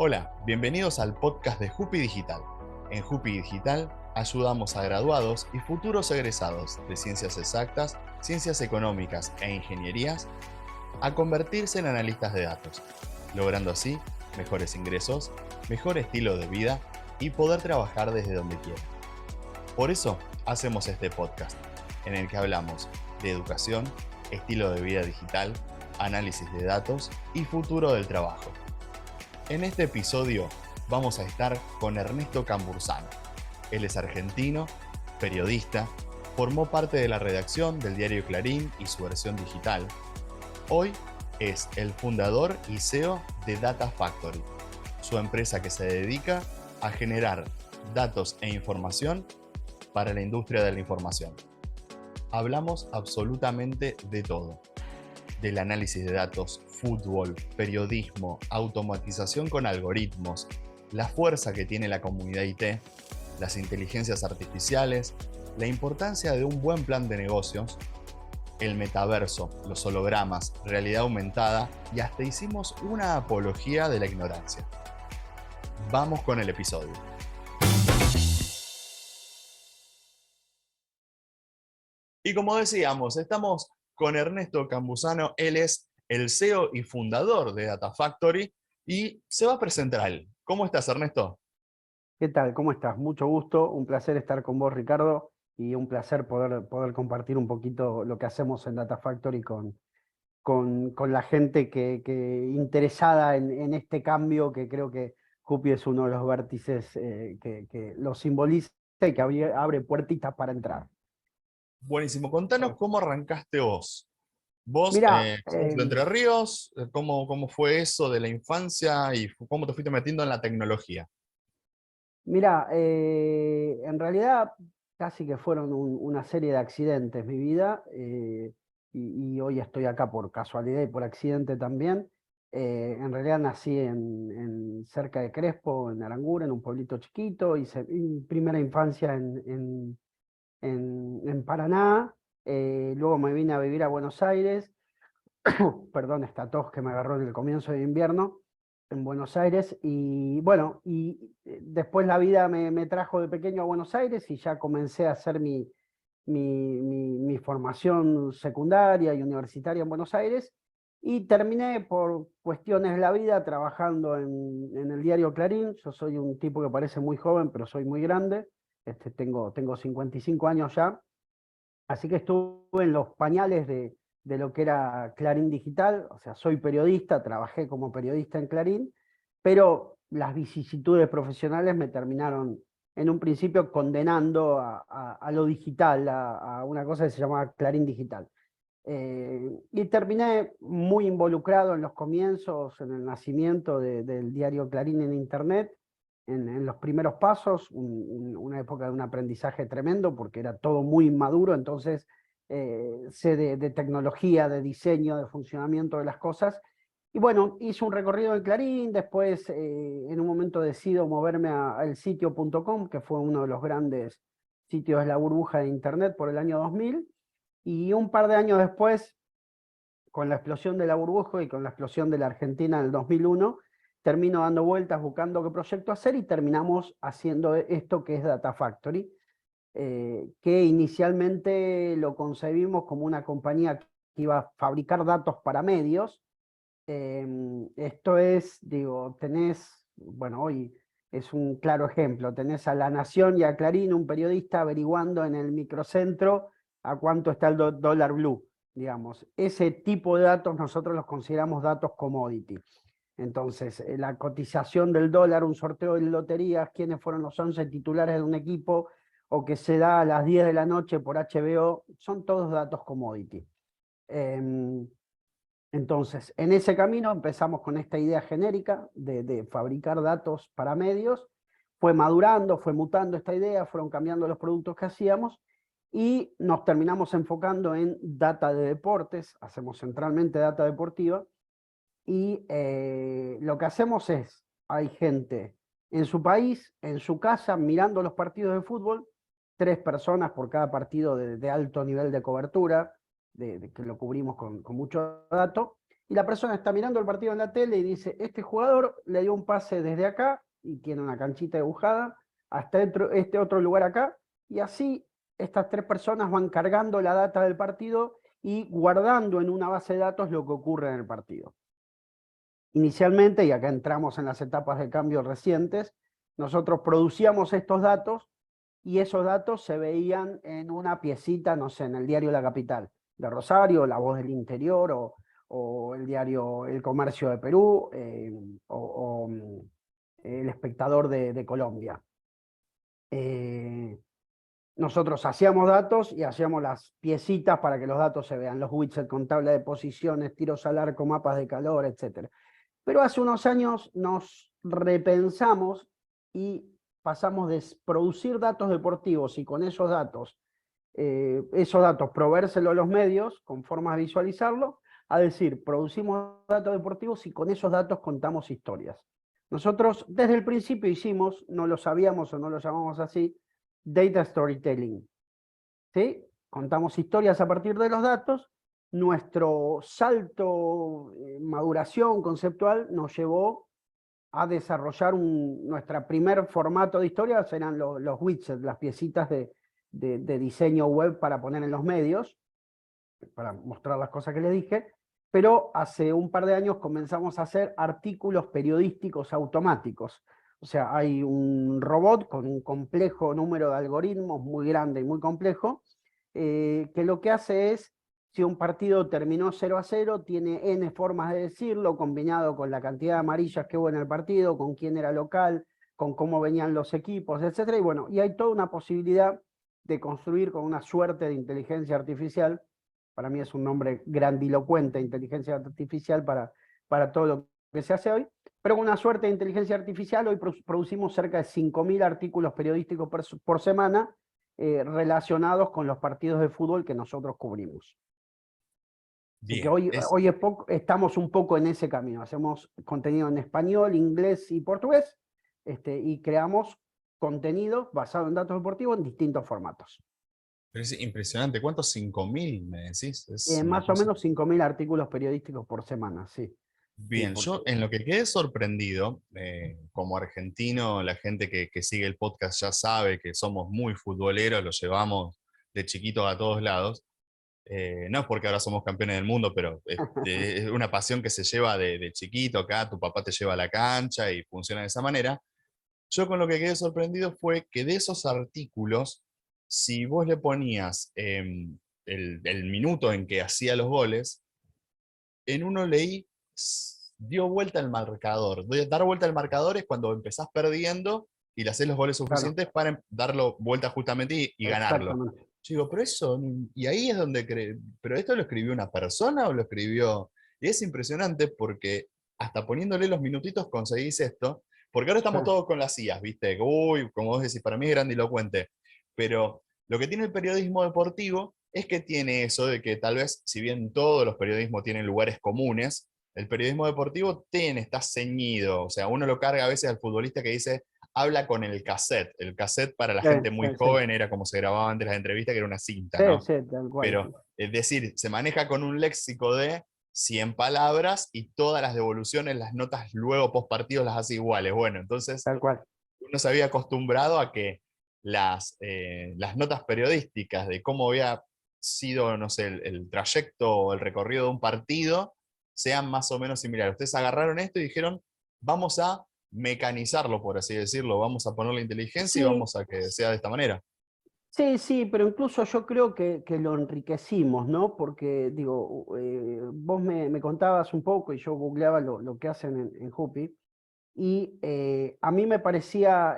Hola, bienvenidos al podcast de Jupi Digital. En Jupi Digital ayudamos a graduados y futuros egresados de ciencias exactas, ciencias económicas e ingenierías a convertirse en analistas de datos, logrando así mejores ingresos, mejor estilo de vida y poder trabajar desde donde quieran. Por eso hacemos este podcast, en el que hablamos de educación, estilo de vida digital, análisis de datos y futuro del trabajo. En este episodio vamos a estar con Ernesto Cambursano. Él es argentino, periodista, formó parte de la redacción del diario Clarín y su versión digital. Hoy es el fundador y CEO de Data Factory, su empresa que se dedica a generar datos e información para la industria de la información. Hablamos absolutamente de todo. Del análisis de datos, fútbol, periodismo, automatización con algoritmos, la fuerza que tiene la comunidad IT, las inteligencias artificiales, la importancia de un buen plan de negocios, el metaverso, los hologramas, realidad aumentada y hasta hicimos una apología de la ignorancia. Vamos con el episodio. Y como decíamos, estamos con Ernesto Cambursano. Él es el CEO y fundador de Data Factory y se va a presentar él. ¿Cómo estás, Ernesto? ¿Qué tal? ¿Cómo estás? Mucho gusto, un placer estar con vos, Ricardo, y un placer poder compartir un poquito lo que hacemos en Data Factory con la gente que interesada en este cambio, que creo que Jupi es uno de los vértices que lo simboliza y que abre puertitas para entrar. Buenísimo. Contanos cómo arrancaste vos. Vos Mira, sos de Entre Ríos. ¿Cómo fue eso de la infancia y cómo te fuiste metiendo en la tecnología? Mira, en realidad casi que fueron una serie de accidentes mi vida, y hoy estoy acá por casualidad y por accidente también. En realidad nací cerca de Crespo, en Aranguren, en un pueblito chiquito. Hice mi primera infancia en Paraná. Luego me vine a vivir a Buenos Aires. Perdón, esta tos que me agarró en el comienzo de invierno en Buenos Aires. Y bueno, después la vida me trajo de pequeño a Buenos Aires y ya comencé a hacer mi formación secundaria y universitaria en Buenos Aires, y terminé por cuestiones de la vida trabajando en el diario Clarín. Yo soy un tipo que parece muy joven, pero soy muy grande. Tengo 55 años ya, así que estuve en los pañales de lo que era Clarín Digital. O sea, soy periodista, trabajé como periodista en Clarín, pero las vicisitudes profesionales me terminaron en un principio condenando a lo digital, a una cosa que se llama Clarín Digital. Y terminé muy involucrado en los comienzos, en el nacimiento del diario Clarín en Internet, en los primeros pasos, una época de un aprendizaje tremendo, porque era todo muy inmaduro. Entonces sé de tecnología, de diseño, de funcionamiento de las cosas. Y bueno, hice un recorrido en Clarín. Después en un momento decido moverme a elsitio.com, que fue uno de los grandes sitios de la burbuja de Internet por el año 2000. Y un par de años después, con la explosión de la burbuja y con la explosión de la Argentina en el 2001, termino dando vueltas buscando qué proyecto hacer, y terminamos haciendo esto que es Data Factory, que inicialmente lo concebimos como una compañía que iba a fabricar datos para medios. Esto es, digo, bueno, hoy es un claro ejemplo. Tenés a La Nación y a Clarín, un periodista averiguando en el microcentro a cuánto está el dólar blue, digamos. Ese tipo de datos nosotros los consideramos datos commodity. Entonces, la cotización del dólar, un sorteo de loterías, quiénes fueron los 11 titulares de un equipo, o que se da a las 10 de la noche por HBO, son todos datos commodity. Entonces, en ese camino empezamos con esta idea genérica de fabricar datos para medios. Fue madurando, fue mutando esta idea, fueron cambiando los productos que hacíamos, y nos terminamos enfocando en data de deportes. Hacemos centralmente data deportiva, y lo que hacemos es, hay gente en su país, en su casa, mirando los partidos de fútbol, 3 personas por cada partido de alto nivel de cobertura, que lo cubrimos con mucho dato. y la persona está mirando el partido en la tele y dice, este jugador le dio un pase desde acá, y tiene una canchita dibujada, hasta este otro lugar acá, y así estas 3 personas van cargando la data del partido y guardando en una base de datos lo que ocurre en el partido. Inicialmente, y acá entramos en las etapas de cambio recientes, nosotros producíamos estos datos y esos datos se veían en una piecita, no sé, en el diario La Capital de Rosario, La Voz del Interior o el diario El Comercio de Perú o El Espectador de Colombia. Nosotros hacíamos datos y hacíamos las piecitas para que los datos se vean, los widgets con tabla de posiciones, tiros al arco, mapas de calor, etc. Pero hace unos años nos repensamos y pasamos de producir datos deportivos y con esos datos proveérselo a los medios con formas de visualizarlo, a decir, producimos datos deportivos y con esos datos contamos historias. Nosotros desde el principio hicimos, no lo sabíamos o no lo llamamos así, data storytelling. ¿Sí? Contamos historias a partir de los datos. Nuestro salto, maduración conceptual nos llevó a desarrollar nuestro primer formato de historias, eran los widgets, las piecitas de diseño web para poner en los medios, para mostrar las cosas que les dije, pero hace un par de años comenzamos a hacer artículos periodísticos automáticos. O sea, hay un robot con un complejo número de algoritmos muy grande y muy complejo, que lo que hace es, si un partido terminó 0-0, tiene N formas de decirlo, combinado con la cantidad de amarillas que hubo en el partido, con quién era local, con cómo venían los equipos, etc. Y bueno, y hay toda una posibilidad de construir con una suerte de inteligencia artificial. Para mí es un nombre grandilocuente, inteligencia artificial, para todo lo que se hace hoy, pero con una suerte de inteligencia artificial hoy producimos cerca de 5.000 artículos periodísticos por semana relacionados con los partidos de fútbol que nosotros cubrimos. Así que Bien, hoy estamos un poco en ese camino, hacemos contenido en español, inglés y portugués, y creamos contenido basado en datos deportivos en distintos formatos. pero es impresionante. ¿Cuántos? 5.000 me decís. Es una Más o cosa. menos 5.000 artículos periodísticos por semana, sí. Sí, Bien, porque... yo en lo que quedé sorprendido, como argentino, la gente que sigue el podcast ya sabe que somos muy futboleros, lo llevamos de chiquitos a todos lados. No es porque ahora somos campeones del mundo, pero es una pasión que se lleva de chiquito acá, tu papá te lleva a la cancha y funciona de esa manera. Yo con lo que quedé sorprendido fue que de esos artículos, si vos le ponías el minuto en que hacía los goles, en uno leí, dio vuelta el marcador. Dar vuelta al marcador es cuando empezás perdiendo y le haces los goles Claro, suficientes para darlo vuelta justamente y ganarlo. exactamente. Yo digo, pero eso, y ahí es donde pero esto lo escribió una persona o lo escribió. Y es impresionante porque hasta poniéndole los minutitos conseguís esto, porque ahora Sí, estamos todos con las IAs, ¿viste? Uy, como vos decís, para mí es grandilocuente. Pero lo que tiene el periodismo deportivo es que tiene eso de que tal vez, si bien todos los periodismos tienen lugares comunes, el periodismo deportivo está ceñido. O sea, uno lo carga a veces al futbolista que dice, habla con el cassette. El cassette para la sí, gente sí, muy sí. joven era como se grababa antes las entrevistas, que era una cinta, Sí, ¿no? sí, tal cual. Pero, es decir, se maneja con un léxico de 100 palabras y todas las devoluciones, las notas luego post partidos las hace iguales. Bueno, entonces Tal cual. uno se había acostumbrado a que las notas periodísticas de cómo había sido, no sé, el trayecto o el recorrido de un partido sean más o menos similares. Ustedes agarraron esto y dijeron, vamos a mecanizarlo, por así decirlo, vamos a ponerle inteligencia y Sí, vamos a que sea de esta manera. sí, sí, pero incluso yo creo que lo enriquecimos, ¿no? Porque, digo, vos me contabas un poco y yo googleaba lo que hacen en Jupi, y a mí me parecía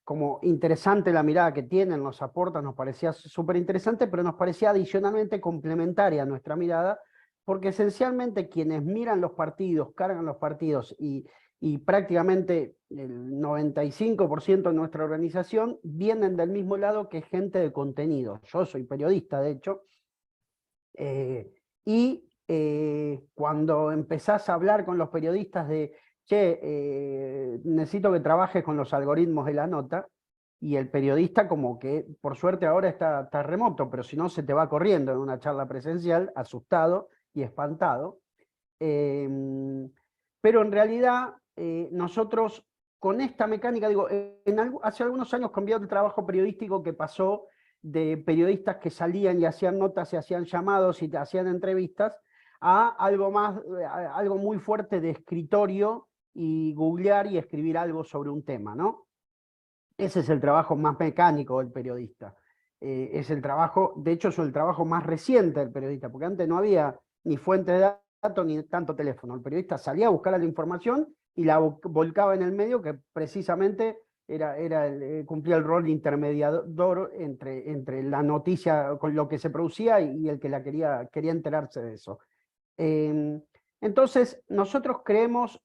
como interesante la mirada que tienen, nos aportan, nos parecía súper interesante, pero nos parecía adicionalmente complementaria a nuestra mirada, porque esencialmente quienes miran los partidos, cargan los partidos y prácticamente el 95% de nuestra organización vienen del mismo lado que gente de contenido. Yo soy periodista, de hecho, cuando empezás a hablar con los periodistas de, che, necesito que trabajes con los algoritmos de la nota, y el periodista como que, por suerte ahora está remoto, pero si no se te va corriendo en una charla presencial, asustado y espantado. Pero en realidad nosotros con esta mecánica, digo, hace algunos años cambió el trabajo periodístico que pasó de periodistas que salían y hacían notas y hacían llamados y hacían entrevistas a algo más, algo muy fuerte de escritorio y googlear y escribir algo sobre un tema, ¿no? Ese es el trabajo más mecánico del periodista. Es el trabajo, de hecho, es el trabajo más reciente del periodista, porque antes no había ni fuente de datos ni tanto teléfono. El periodista salía a buscar la información y la volcaba en el medio, que precisamente cumplía el rol de intermediador entre la noticia, con lo que se producía y el que la quería enterarse de eso. Entonces, nosotros creemos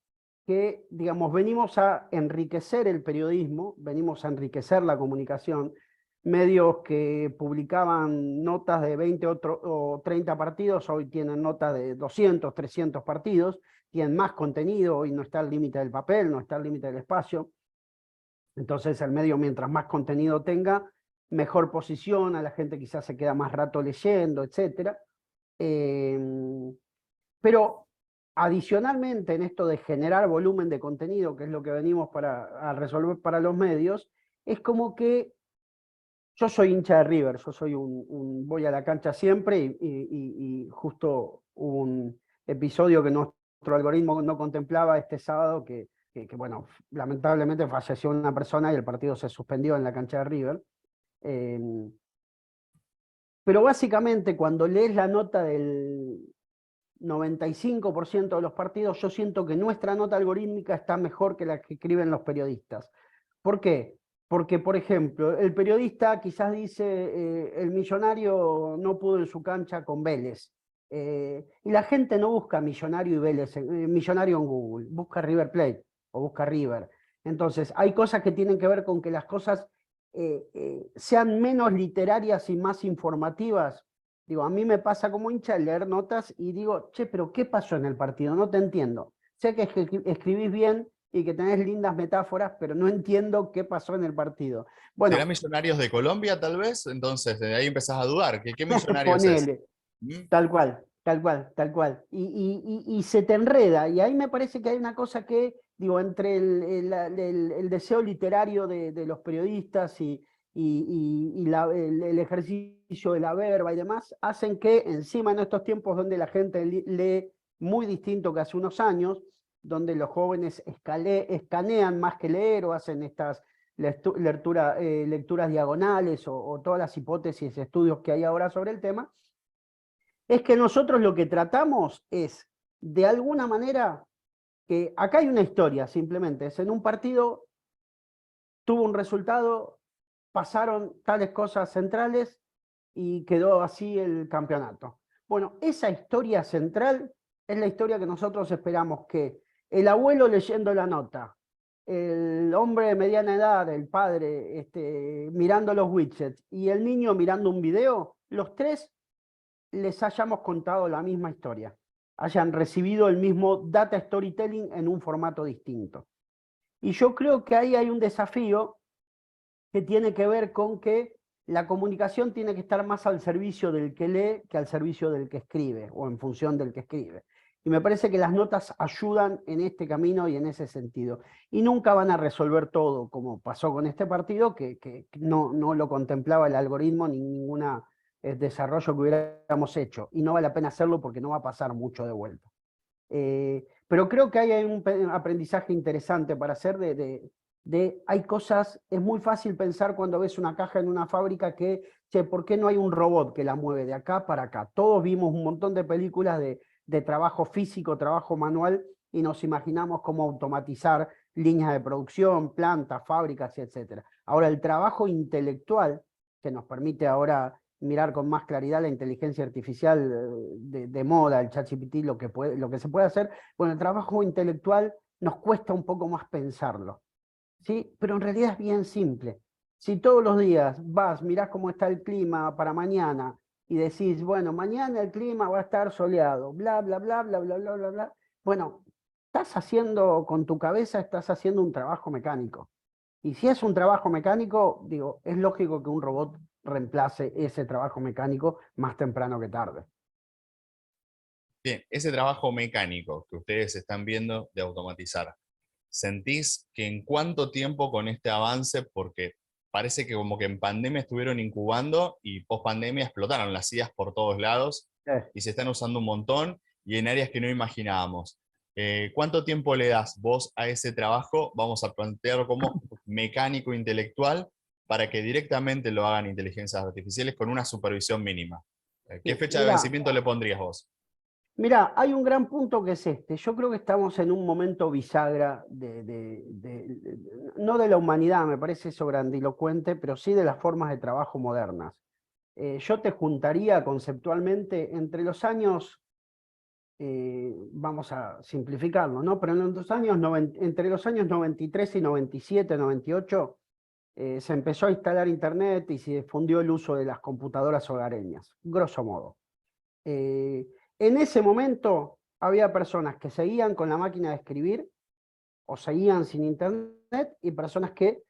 que, digamos, venimos a enriquecer el periodismo, venimos a enriquecer la comunicación. Medios que publicaban notas de 20 o 30 partidos, hoy tienen notas de 200, 300 partidos, tienen más contenido, hoy no está el límite del papel, no está el límite del espacio. Entonces el medio, mientras más contenido tenga, mejor posición, a la gente quizás se queda más rato leyendo, etc. Pero adicionalmente en esto de generar volumen de contenido, que es lo que venimos a resolver para los medios, es como que yo soy hincha de River, yo soy voy a la cancha siempre y justo un episodio que nuestro algoritmo no contemplaba este sábado, bueno, lamentablemente falleció una persona y el partido se suspendió en la cancha de River. Pero básicamente cuando lees la nota del 95% de los partidos, yo siento que nuestra nota algorítmica está mejor que la que escriben los periodistas. ¿Por qué? Porque, por ejemplo, el periodista quizás dice el Millonario no pudo en su cancha con Vélez. Y la gente no busca Millonario y Vélez, Millonario en Google, busca River Plate o busca River. Entonces, hay cosas que tienen que ver con que las cosas sean menos literarias y más informativas. Digo, a mí me pasa como hincha leer notas y digo, che, pero ¿qué pasó en el partido? No te entiendo. Sé que escribís bien y que tenés lindas metáforas, pero no entiendo qué pasó en el partido. ¿Será Bueno, Millonarios de Colombia, tal vez? Entonces, de ahí empezás a dudar. ¿Qué Millonarios es? ponele, tal cual, tal cual, tal cual. Y se te enreda. Y ahí me parece que hay una cosa que, digo, entre el deseo literario de los periodistas y el ejercicio de la verba y demás, hacen que encima en estos tiempos donde la gente lee muy distinto que hace unos años, donde los jóvenes escanean más que leer o hacen estas lecturas diagonales o todas las hipótesis, estudios que hay ahora sobre el tema, es que nosotros lo que tratamos es, de alguna manera, que acá hay una historia, simplemente, es en un partido, tuvo un resultado, pasaron tales cosas centrales y quedó así el campeonato. Bueno, esa historia central es la historia que nosotros esperamos que el abuelo leyendo la nota, el hombre de mediana edad, el padre, mirando los widgets y el niño mirando un video, los tres les hayamos contado la misma historia, hayan recibido el mismo data storytelling en un formato distinto. Y yo creo que ahí hay un desafío que tiene que ver con que la comunicación tiene que estar más al servicio del que lee que al servicio del que escribe, o en función del que escribe. Y me parece que las notas ayudan en este camino y en ese sentido. Y nunca van a resolver todo, como pasó con este partido, que no lo contemplaba el algoritmo ni ninguna desarrollo que hubiéramos hecho. Y no vale la pena hacerlo porque no va a pasar mucho de vuelta. Pero creo que hay un aprendizaje interesante para hacer hay cosas, es muy fácil pensar cuando ves una caja en una fábrica que, che, ¿por qué no hay un robot que la mueve de acá para acá? Todos vimos un montón de películas de trabajo físico, trabajo manual, y nos imaginamos cómo automatizar líneas de producción, plantas, fábricas, etc. Ahora, el trabajo intelectual, que nos permite ahora mirar con más claridad la inteligencia artificial de moda, el ChatGPT, lo que se puede hacer, bueno, el trabajo intelectual nos cuesta un poco más pensarlo, ¿sí? Pero en realidad es bien simple. Si todos los días vas, mirás cómo está el clima para mañana y decís, bueno, mañana el clima va a estar soleado, bla, bla, bla, bla, bla, bla, bla, bla, bueno, estás haciendo, con tu cabeza estás haciendo un trabajo mecánico. Y si es un trabajo mecánico, digo, es lógico que un robot reemplace ese trabajo mecánico más temprano que tarde. Bien, ese trabajo mecánico que ustedes están viendo de automatizar, ¿sentís que en cuánto tiempo con este avance, porque parece que como que en pandemia estuvieron incubando y post pandemia explotaron las IAs por todos lados y se están usando un montón y en áreas que no imaginábamos? ¿Cuánto tiempo le das vos a ese trabajo? Vamos a plantearlo como mecánico intelectual para que directamente lo hagan inteligencias artificiales con una supervisión mínima. ¿Qué fecha de Mira, vencimiento le pondrías vos? Mira, hay un gran punto que es este. Yo creo que estamos en un momento bisagra no de la humanidad, me parece eso grandilocuente, pero sí de las formas de trabajo modernas. Yo te juntaría conceptualmente entre los años, vamos a simplificarlo, ¿no? Pero entre los años 93 y 97, 98, se empezó a instalar Internet y se difundió el uso de las computadoras hogareñas, grosso modo. En ese momento había personas que seguían con la máquina de escribir o seguían sin internet y personas que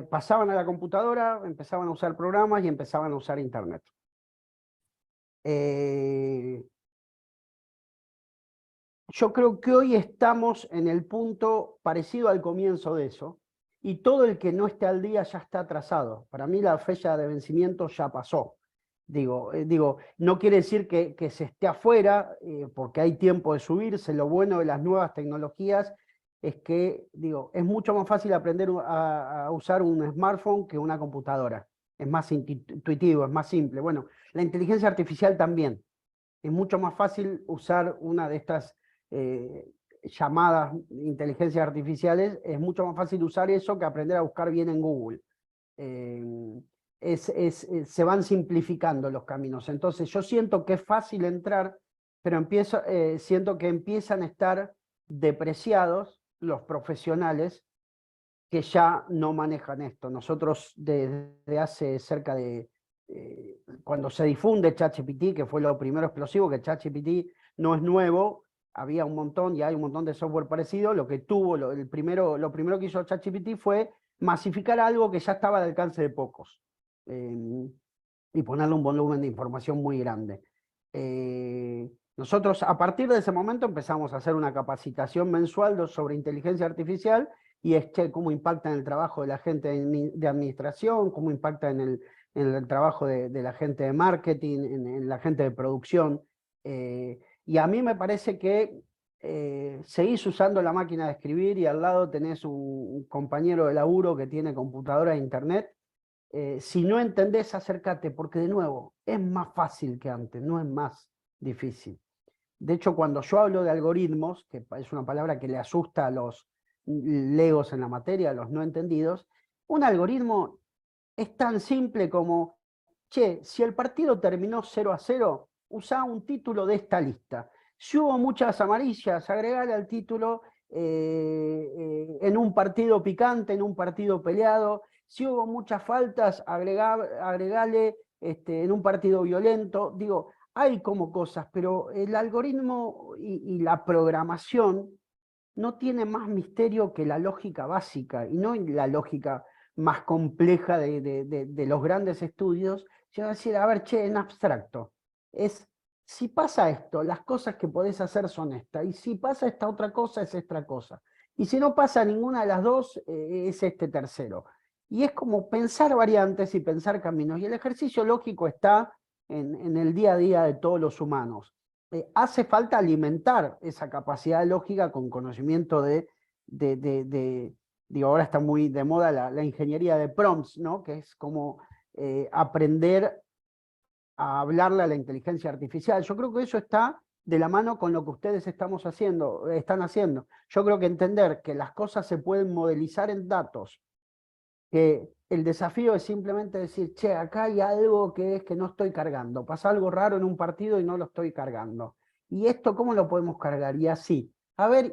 pasaban a la computadora, empezaban a usar programas y empezaban a usar internet. Yo creo que hoy estamos en el punto parecido al comienzo de eso y todo el que no esté al día ya está atrasado. Para mí la fecha de vencimiento ya pasó. Digo, no quiere decir que se esté afuera, porque hay tiempo de subirse. Lo bueno de las nuevas tecnologías es que, es mucho más fácil aprender a usar un smartphone que una computadora. Es más intuitivo, es más simple. Bueno, la inteligencia artificial también. Es mucho más fácil usar una de estas llamadas inteligencias artificiales, es mucho más fácil usar eso que aprender a buscar bien en Google. Se van simplificando los caminos. Entonces yo siento que es fácil entrar, pero siento que empiezan a estar depreciados los profesionales que ya no manejan esto. Nosotros desde hace cerca de, cuando se difunde ChatGPT, que fue lo primero explosivo, que ChatGPT no es nuevo, había un montón, y hay un montón de software parecido, lo primero que hizo ChatGPT fue masificar algo que ya estaba al alcance de pocos, y ponerle un volumen de información muy grande. Nosotros a partir de ese momento empezamos a hacer una capacitación mensual sobre inteligencia artificial y cómo impacta en el trabajo de la gente de administración, cómo impacta en el trabajo de la gente de marketing, en la gente de producción. Y a mí me parece que seguís usando la máquina de escribir y al lado tenés un compañero de laburo que tiene computadora e internet. Si no entendés, acércate, porque de nuevo, es más fácil que antes, no es más difícil. De hecho, cuando yo hablo de algoritmos, que es una palabra que le asusta a los legos en la materia, a los no entendidos, un algoritmo es tan simple como, che, si el partido terminó 0-0, usá un título de esta lista. Si hubo muchas amarillas, agregale al título en un partido picante, en un partido peleado. Si hubo muchas faltas, agregale en un partido violento. Digo, hay como cosas, pero el algoritmo y la programación no tiene más misterio que la lógica básica, y no la lógica más compleja de los grandes estudios, sino decir, a ver, che, en abstracto, si pasa esto, las cosas que podés hacer son estas, y si pasa esta otra cosa, es esta cosa, y si no pasa ninguna de las dos, es este tercero. Y es como pensar variantes y pensar caminos, y el ejercicio lógico está en el día a día de todos los humanos. Hace falta alimentar esa capacidad lógica con conocimiento digo, ahora está muy de moda la ingeniería de prompts, ¿no? Que es como aprender a hablarle a la inteligencia artificial. Yo creo que eso está de la mano con lo que ustedes están haciendo. Yo creo que entender que las cosas se pueden modelizar en datos, que el desafío es simplemente decir, che, acá hay algo que es que no estoy cargando, pasa algo raro en un partido y no lo estoy cargando. ¿Y esto cómo lo podemos cargar? Y así. A ver,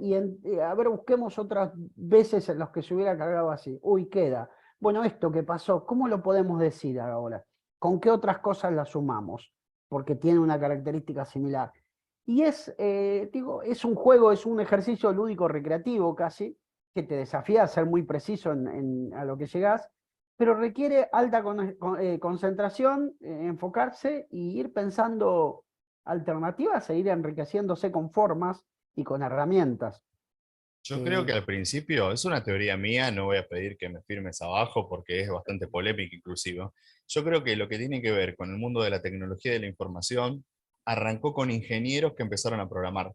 busquemos otras veces en las que se hubiera cargado así. Uy, queda. Bueno, esto que pasó, ¿cómo lo podemos decir ahora? ¿Con qué otras cosas la sumamos? Porque tiene una característica similar. Y es un juego, es un ejercicio lúdico recreativo casi, que te desafía a ser muy preciso a lo que llegás, pero requiere alta concentración, enfocarse y ir pensando alternativa a seguir enriqueciéndose con formas y con herramientas. Yo creo que al principio, es una teoría mía, no voy a pedir que me firmes abajo porque es bastante polémica inclusive. Yo creo que lo que tiene que ver con el mundo de la tecnología y de la información arrancó con ingenieros que empezaron a programar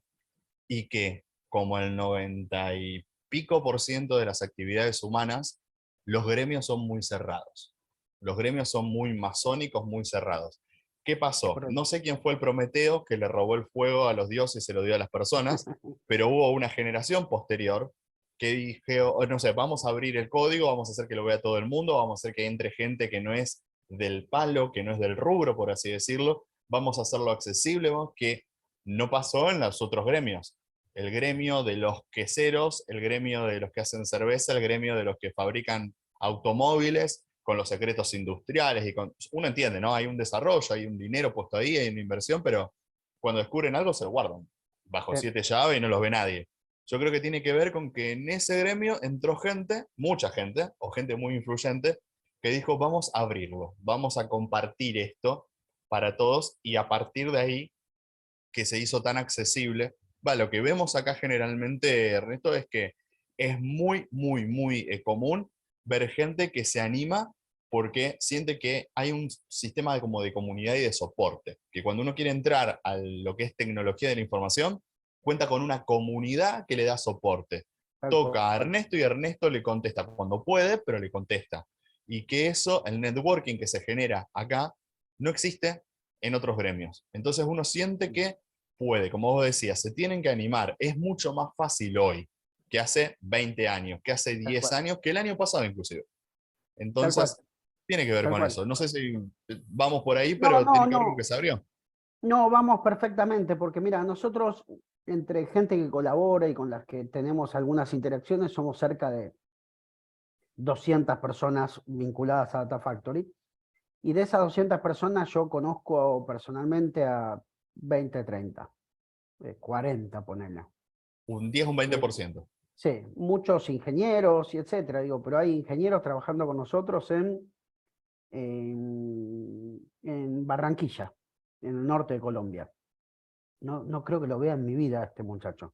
y que, como el 90 y pico por ciento de las actividades humanas, los gremios son muy cerrados. Los gremios son muy masónicos, muy cerrados. ¿Qué pasó? No sé quién fue el Prometeo que le robó el fuego a los dioses y se lo dio a las personas, pero hubo una generación posterior que dijo, no sé, vamos a abrir el código, vamos a hacer que lo vea todo el mundo, vamos a hacer que entre gente que no es del palo, que no es del rubro, por así decirlo, vamos a hacerlo accesible, que no pasó en los otros gremios. El gremio de los queseros, el gremio de los que hacen cerveza, el gremio de los que fabrican automóviles, con los secretos industriales, uno entiende, ¿no? Hay un desarrollo, hay un dinero puesto ahí, hay una inversión, pero cuando descubren algo se lo guardan bajo 7 llaves y no los ve nadie. Yo creo que tiene que ver con que en ese gremio entró gente, mucha gente, o gente muy influyente, que dijo, vamos a abrirlo, vamos a compartir esto para todos, y a partir de ahí, que se hizo tan accesible, lo que vemos acá generalmente, Ernesto, es que es muy, muy, muy común ver gente que se anima porque siente que hay un sistema como de comunidad y de soporte, que cuando uno quiere entrar a lo que es tecnología de la información, cuenta con una comunidad que le da soporte. Toca a Ernesto y Ernesto le contesta cuando puede, pero le contesta. Y que eso, el networking que se genera acá, no existe en otros gremios. Entonces uno siente que puede, como vos decías, se tienen que animar. Es mucho más fácil hoy que hace 20 años, que hace 10 años, que el año pasado inclusive. Tal cual, Entonces, tiene que ver tal con cual. eso. No sé si vamos por ahí, No, pero no, tiene que ver con que no, se abrió. no, vamos perfectamente, porque mira, nosotros, entre gente que colabora y con las que tenemos algunas interacciones, somos cerca de 200 personas vinculadas a Data Factory. Y de esas 200 personas yo conozco personalmente a 20, 30, 40, ponele. Un 10, un Eh, 20%. sí, muchos ingenieros y etcétera, digo, pero hay ingenieros trabajando con nosotros en Barranquilla, en el norte de Colombia. No, no creo que lo vea en mi vida este muchacho,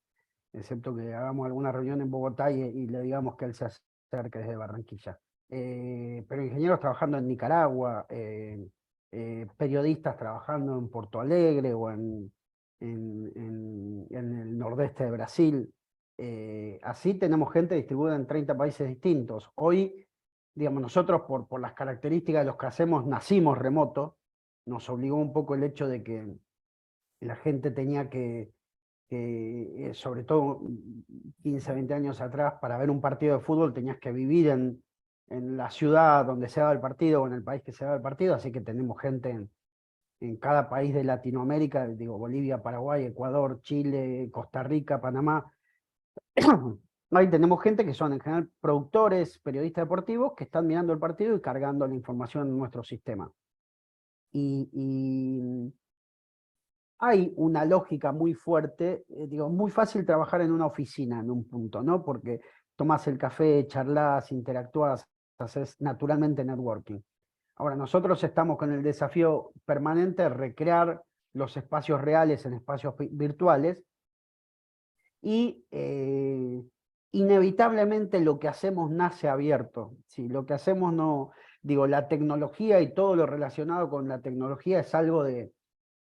excepto que hagamos alguna reunión en Bogotá y le digamos que él se acerque desde Barranquilla. Pero ingenieros trabajando en Nicaragua, periodistas trabajando en Porto Alegre o en el nordeste de Brasil. Así tenemos gente distribuida en 30 países distintos. Hoy, digamos, nosotros por las características de los que hacemos, nacimos remoto, nos obligó un poco el hecho de que la gente tenía que sobre todo 15, 20 años atrás, para ver un partido de fútbol tenías que vivir en la ciudad donde se daba el partido o en el país que se daba el partido, así que tenemos gente en cada país de Latinoamérica, digo, Bolivia, Paraguay, Ecuador, Chile, Costa Rica, Panamá. Ahí tenemos gente que son en general productores, periodistas deportivos, que están mirando el partido y cargando la información en nuestro sistema. Y hay una lógica muy fuerte, digo, muy fácil trabajar en una oficina en un punto, ¿no? Porque tomás el café, charlas, interactúas, haces naturalmente networking. Ahora, nosotros estamos con el desafío permanente de recrear los espacios reales en espacios virtuales y inevitablemente lo que hacemos nace abierto. Si lo que hacemos no, digo, la tecnología y todo lo relacionado con la tecnología es algo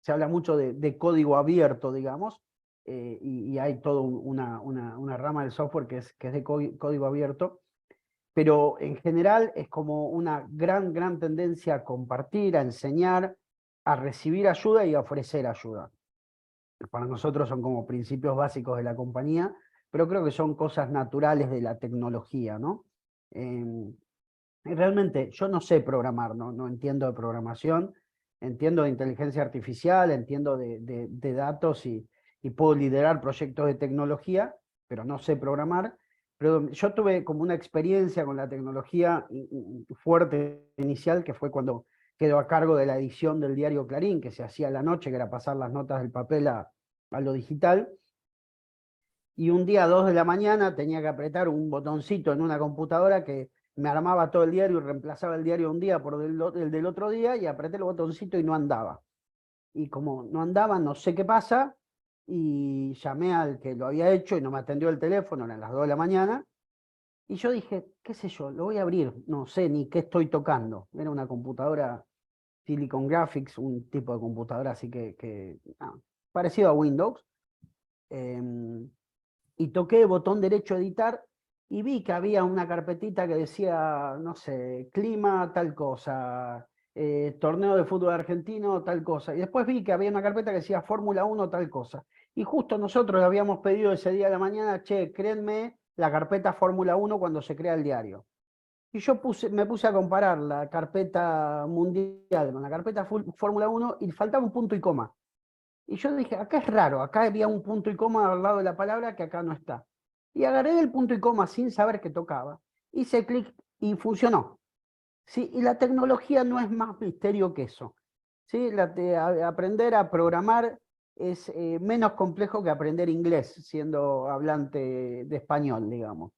se habla mucho de código abierto, digamos, y hay toda una rama del software que es de código abierto, pero en general es como una gran tendencia a compartir, a enseñar, a recibir ayuda y a ofrecer ayuda. Para nosotros son como principios básicos de la compañía, pero creo que son cosas naturales de la tecnología, ¿no? Realmente yo no sé programar, no entiendo de programación, entiendo de inteligencia artificial, entiendo de datos y puedo liderar proyectos de tecnología, pero no sé programar. Pero yo tuve como una experiencia con la tecnología fuerte inicial, que fue cuando quedó a cargo de la edición del diario Clarín, que se hacía a la noche, que era pasar las notas del papel a lo digital. Y un día a 2 de la mañana tenía que apretar un botoncito en una computadora que me armaba todo el diario y reemplazaba el diario un día por el del otro día, y apreté el botoncito y no andaba. y como no andaba, no sé qué pasa, y llamé al que lo había hecho y no me atendió el teléfono, eran las 2 de la mañana, y yo dije, qué sé yo, lo voy a abrir, no sé ni qué estoy tocando. Era una computadora Silicon Graphics, un tipo de computadora así parecido a Windows. em, y toqué el botón derecho editar y vi que había una carpetita que decía, no sé, clima, tal cosa, torneo de fútbol argentino, tal cosa. Y después vi que había una carpeta que decía Fórmula 1, tal cosa. Y justo nosotros le habíamos pedido ese día de la mañana, che, créenme la carpeta Fórmula 1 cuando se crea el diario. Y yo me puse a comparar la carpeta mundial con la carpeta Fórmula 1 y faltaba un punto y coma. Y yo dije, acá es raro, acá había un punto y coma al lado de la palabra que acá no está. Y agarré el punto y coma sin saber que tocaba, hice clic y funcionó. ¿Sí? Y la tecnología no es más misterio que eso. ¿Sí? Aprender a programar es menos complejo que aprender inglés, siendo hablante de español, digamos.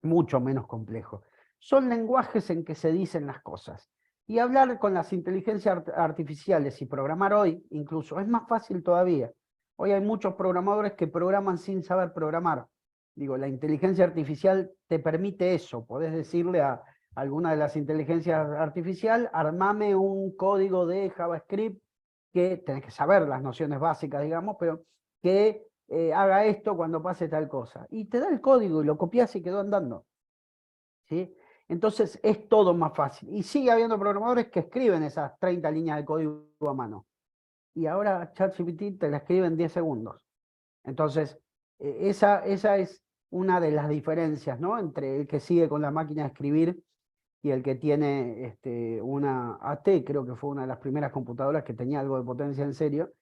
Mucho menos complejo. Son lenguajes en que se dicen las cosas. Y hablar con las inteligencias artificiales y programar hoy, incluso, es más fácil todavía. Hoy hay muchos programadores que programan sin saber programar. Digo, la inteligencia artificial te permite eso. Podés decirle a alguna de las inteligencias artificiales, armame un código de JavaScript que tenés que saber las nociones básicas, digamos, pero que haga esto cuando pase tal cosa. Y te da el código y lo copias y quedó andando. ¿Sí? Entonces es todo más fácil. Y sigue habiendo programadores que escriben esas 30 líneas de código a mano. Y ahora ChatGPT te la escribe en 10 segundos. Entonces, esa es una de las diferencias, ¿no? Entre el que sigue con la máquina de escribir y el que tiene una AT, creo que fue una de las primeras computadoras que tenía algo de potencia en serio,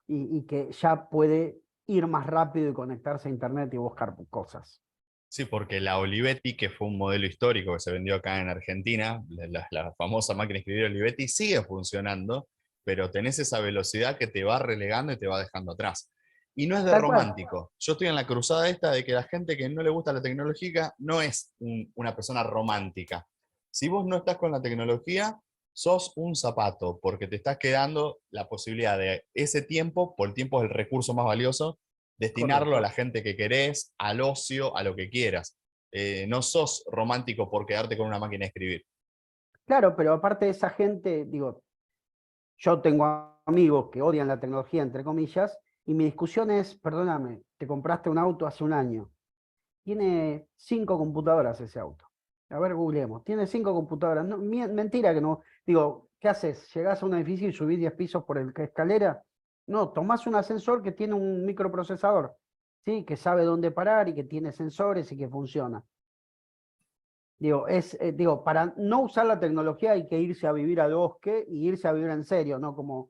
y que ya puede ir más rápido y conectarse a internet y buscar cosas. Sí, porque la Olivetti, que fue un modelo histórico que se vendió acá en Argentina, la famosa máquina de escribir Olivetti, sigue funcionando, pero tenés esa velocidad que te va relegando y te va dejando atrás. Y no es de Tal cual. romántico. Yo estoy en la cruzada esta de que la gente que no le gusta la tecnología no es una persona romántica. Si vos no estás con la tecnología, sos un zapato, porque te estás quedando la posibilidad de ese tiempo, por el tiempo es el recurso más valioso, destinarlo a la Correcto. gente que querés, al ocio, a lo que quieras. No sos romántico por quedarte con una máquina de escribir. Claro, pero aparte de esa gente, digo, yo tengo amigos que odian la tecnología, entre comillas, y mi discusión es, perdóname, te compraste un auto hace un año, tiene 5 computadoras ese auto. A ver, googleemos, tiene 5 computadoras. No, mentira que no. Digo, ¿qué haces? ¿Llegás a un edificio y subís 10 pisos por el escalera? No, tomás un ascensor que tiene un microprocesador, ¿sí? Que sabe dónde parar y que tiene sensores y que funciona. Digo, para no usar la tecnología hay que irse a vivir al bosque y irse a vivir en serio, ¿no? Como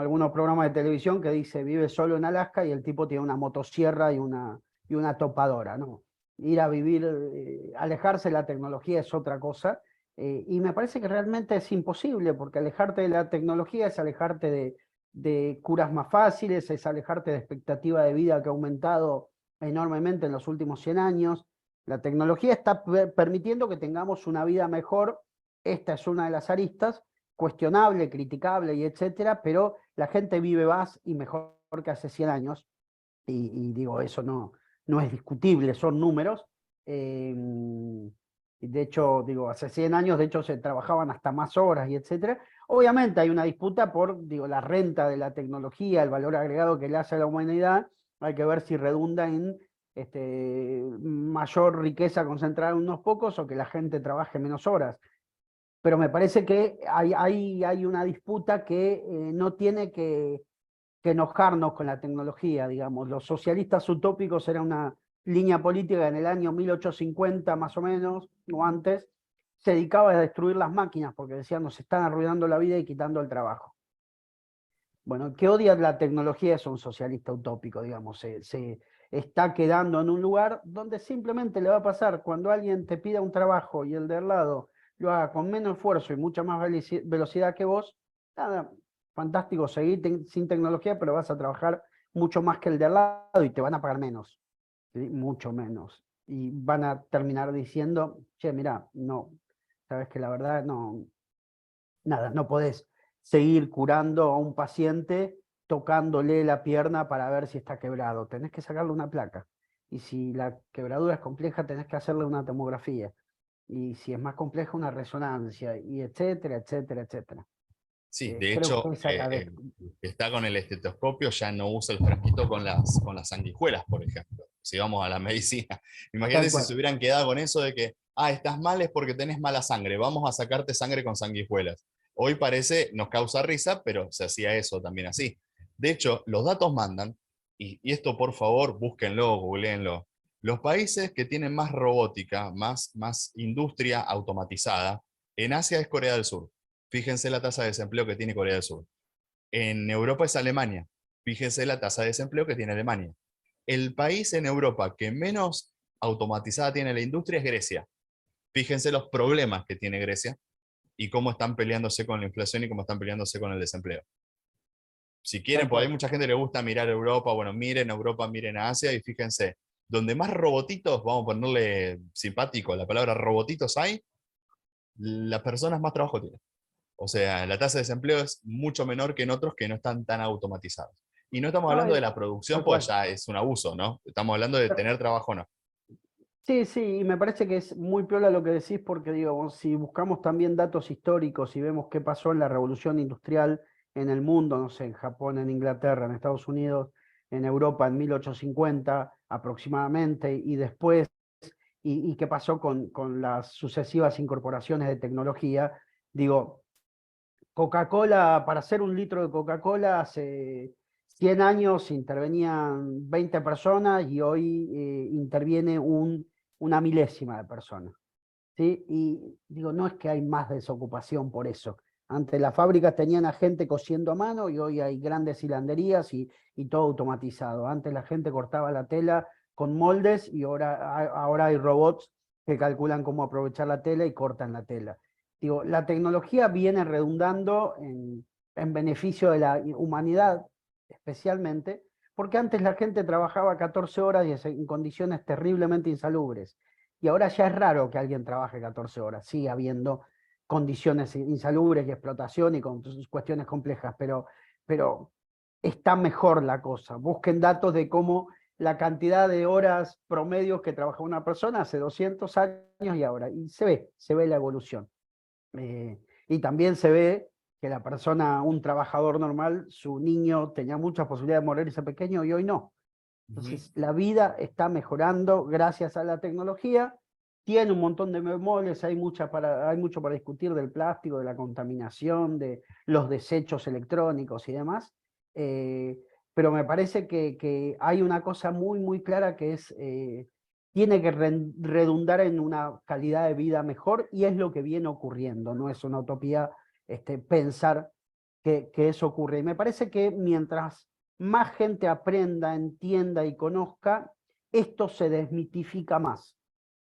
algunos programas de televisión que dice vive solo en Alaska y el tipo tiene una motosierra y una topadora, ¿no? Ir a vivir, alejarse de la tecnología es otra cosa. Y me parece que realmente es imposible, porque alejarte de la tecnología es alejarte de curas más fáciles, es alejarte de expectativa de vida que ha aumentado enormemente en los últimos 100 años. La tecnología está permitiendo que tengamos una vida mejor. Esta es una de las aristas, cuestionable, criticable y etcétera, pero la gente vive más y mejor que hace 100 años. Y digo, eso no es discutible, son números. Eh, de hecho, digo, hace 100 años, de hecho, se trabajaban hasta más horas y etcétera. Obviamente hay una disputa por, digo, la renta de la tecnología, el valor agregado que le hace a la humanidad. Hay que ver si redunda en mayor riqueza concentrada en unos pocos o que la gente trabaje menos horas. Pero me parece que hay una disputa que no tiene que enojarnos con la tecnología, digamos. Los socialistas utópicos era una línea política en el año 1850 más o menos, o antes, se dedicaba a destruir las máquinas porque decían nos están arruinando la vida y quitando el trabajo. Bueno, el que odia la tecnología es un socialista utópico, digamos, se está quedando en un lugar donde simplemente le va a pasar cuando alguien te pida un trabajo y el de al lado lo haga con menos esfuerzo y mucha más velocidad que vos, nada, fantástico, seguir sin tecnología, pero vas a trabajar mucho más que el de al lado y te van a pagar menos, ¿sí? Mucho menos. Y van a terminar diciendo, che, mira, no, sabes que la verdad no, nada, no podés seguir curando a un paciente tocándole la pierna para ver si está quebrado. Tenés que sacarle una placa. Y si la quebradura es compleja, tenés que hacerle una tomografía. Y si es más compleja, una resonancia, y etcétera, etcétera, etcétera. Sí, de Creo hecho, que esa cadena. el que está con el estetoscopio ya no usa el frasquito con las sanguijuelas, por ejemplo. Si vamos a la medicina. Imagínate Tal si se cual. hubieran quedado con eso de que, estás mal es porque tenés mala sangre, vamos a sacarte sangre con sanguijuelas. Hoy parece, nos causa risa, pero se hacía eso también así. De hecho, los datos mandan, y esto por favor, búsquenlo, googleenlo. Los países que tienen más robótica, más industria automatizada, en Asia es Corea del Sur. Fíjense la tasa de desempleo que tiene Corea del Sur. En Europa es Alemania. Fíjense la tasa de desempleo que tiene Alemania. El país en Europa que menos automatizada tiene la industria es Grecia. Fíjense los problemas que tiene Grecia y cómo están peleándose con la inflación y cómo están peleándose con el desempleo. Si quieren, Tal pues hay cual. mucha gente que le gusta mirar Europa, bueno, miren Europa, miren a Asia y fíjense, donde más robotitos, vamos a ponerle simpático, la palabra robotitos hay, las personas más trabajo tienen. O sea, la tasa de desempleo es mucho menor que en otros que no están tan automatizados. Y no estamos No, hablando de la producción, tal pues cual. ya es un abuso, ¿no? Estamos hablando de tener trabajo o no. Sí, sí, y me parece que es muy piola lo que decís porque, digo, si buscamos también datos históricos y vemos qué pasó en la revolución industrial en el mundo, no sé, en Japón, en Inglaterra, en Estados Unidos, en Europa en 1850 aproximadamente, y después, y qué pasó con las sucesivas incorporaciones de tecnología, digo, Coca-Cola, para hacer un litro de Coca-Cola, hace 100 años intervenían 20 personas y hoy interviene una milésima de personas. ¿Sí? Y digo, no es que hay más desocupación por eso. Antes las fábricas tenían a gente cosiendo a mano y hoy hay grandes hilanderías y todo automatizado. Antes la gente cortaba la tela con moldes y ahora hay robots que calculan cómo aprovechar la tela y cortan la tela. Digo, la tecnología viene redundando en beneficio de la humanidad, especialmente, porque antes la gente trabajaba 14 horas y en condiciones terriblemente insalubres. Y ahora ya es raro que alguien trabaje 14 horas, sigue habiendo condiciones insalubres y explotación y con sus cuestiones complejas, pero está mejor la cosa. Busquen datos de cómo la cantidad de horas promedios que trabaja una persona hace 200 años y ahora, y se ve la evolución. Y también se ve que la persona, un trabajador normal, su niño tenía muchas posibilidades de morirse pequeño y hoy no. Ujú. Entonces, la vida está mejorando gracias a la tecnología, tiene un montón de bemoles, hay mucho para discutir del plástico, de la contaminación, de los desechos electrónicos y demás, eh, pero me parece que hay una cosa muy, muy clara que es, tiene que redundar en una calidad de vida mejor y es lo que viene ocurriendo, no es una utopía pensar que eso ocurre. Y me parece que mientras más gente aprenda, entienda y conozca, esto se desmitifica más.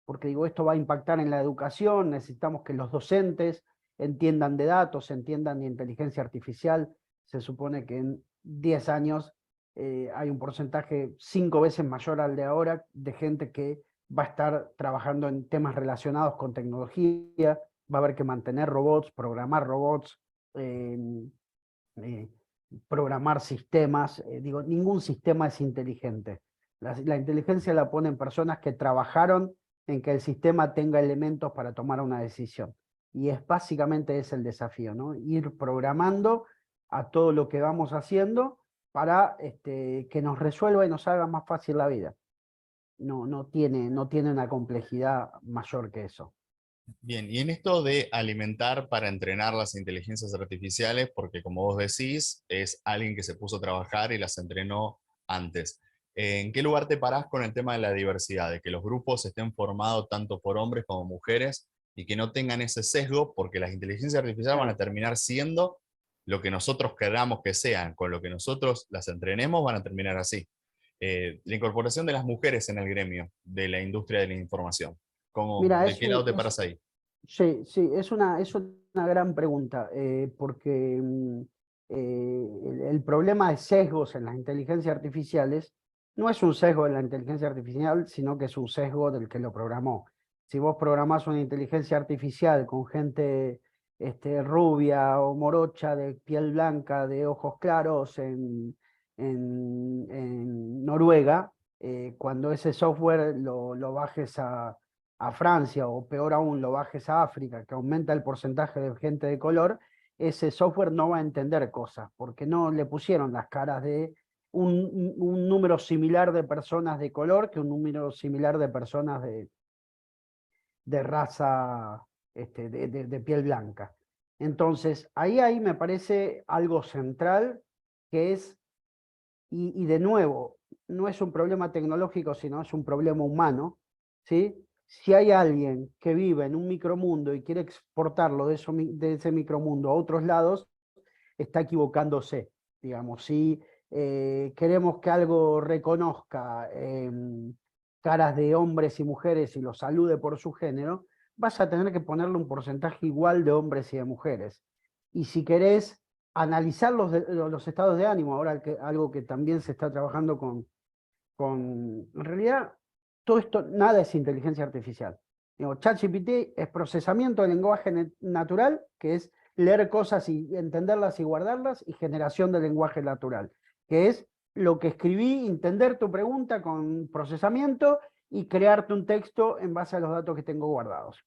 Porque digo, esto va a impactar en la educación, necesitamos que los docentes entiendan de datos, entiendan de inteligencia artificial. Se supone que en 10 años hay un porcentaje 5 veces mayor al de ahora de gente que va a estar trabajando en temas relacionados con tecnología, va a haber que mantener robots, programar robots, eh, eh, programar sistemas. Digo, ningún sistema es inteligente. La inteligencia la ponen personas que trabajaron en que el sistema tenga elementos para tomar una decisión. Y es básicamente ese el desafío, ¿no? Ir programando a todo lo que vamos haciendo para que nos resuelva y nos haga más fácil la vida. No tiene una complejidad mayor que eso. Bien, y en esto de alimentar para entrenar las inteligencias artificiales, porque como vos decís, es alguien que se puso a trabajar y las entrenó antes. ¿En qué lugar te parás con el tema de la diversidad, de que los grupos estén formados tanto por hombres como mujeres y que no tengan ese sesgo, porque las inteligencias artificiales van a Claro. terminar siendo lo que nosotros queramos que sean, con lo que nosotros las entrenemos van a terminar así? La incorporación de las mujeres en el gremio de la industria de la información. ¿Cómo, Mira, de qué lado te paras ahí? sí, sí, es una gran pregunta, porque el problema de sesgos en las inteligencias artificiales no es un sesgo de la inteligencia artificial, sino que es un sesgo del que lo programó. Si vos programás una inteligencia artificial con gente rubia o morocha, de piel blanca, de ojos claros en Noruega, cuando ese software lo bajes a Francia, o peor aún, lo bajes a África, que aumenta el porcentaje de gente de color, ese software no va a entender cosas, porque no le pusieron las caras de un número similar de personas de color que un número similar de personas de raza, de piel blanca. Entonces, ahí me parece algo central, que es, y de nuevo, no es un problema tecnológico, sino es un problema humano, ¿sí? Si hay alguien que vive en un micromundo y quiere exportarlo de ese micromundo a otros lados, está equivocándose, digamos. Si queremos que algo reconozca caras de hombres y mujeres y los salude por su género, vas a tener que ponerle un porcentaje igual de hombres y de mujeres. Y si querés analizar los estados de ánimo, ahora algo que también se está trabajando en realidad, todo esto, nada es inteligencia artificial. Digo, ChatGPT es procesamiento de lenguaje natural, que es leer cosas y entenderlas y guardarlas, y generación de lenguaje natural, que es lo que escribí, entender tu pregunta con procesamiento y crearte un texto en base a los datos que tengo guardados.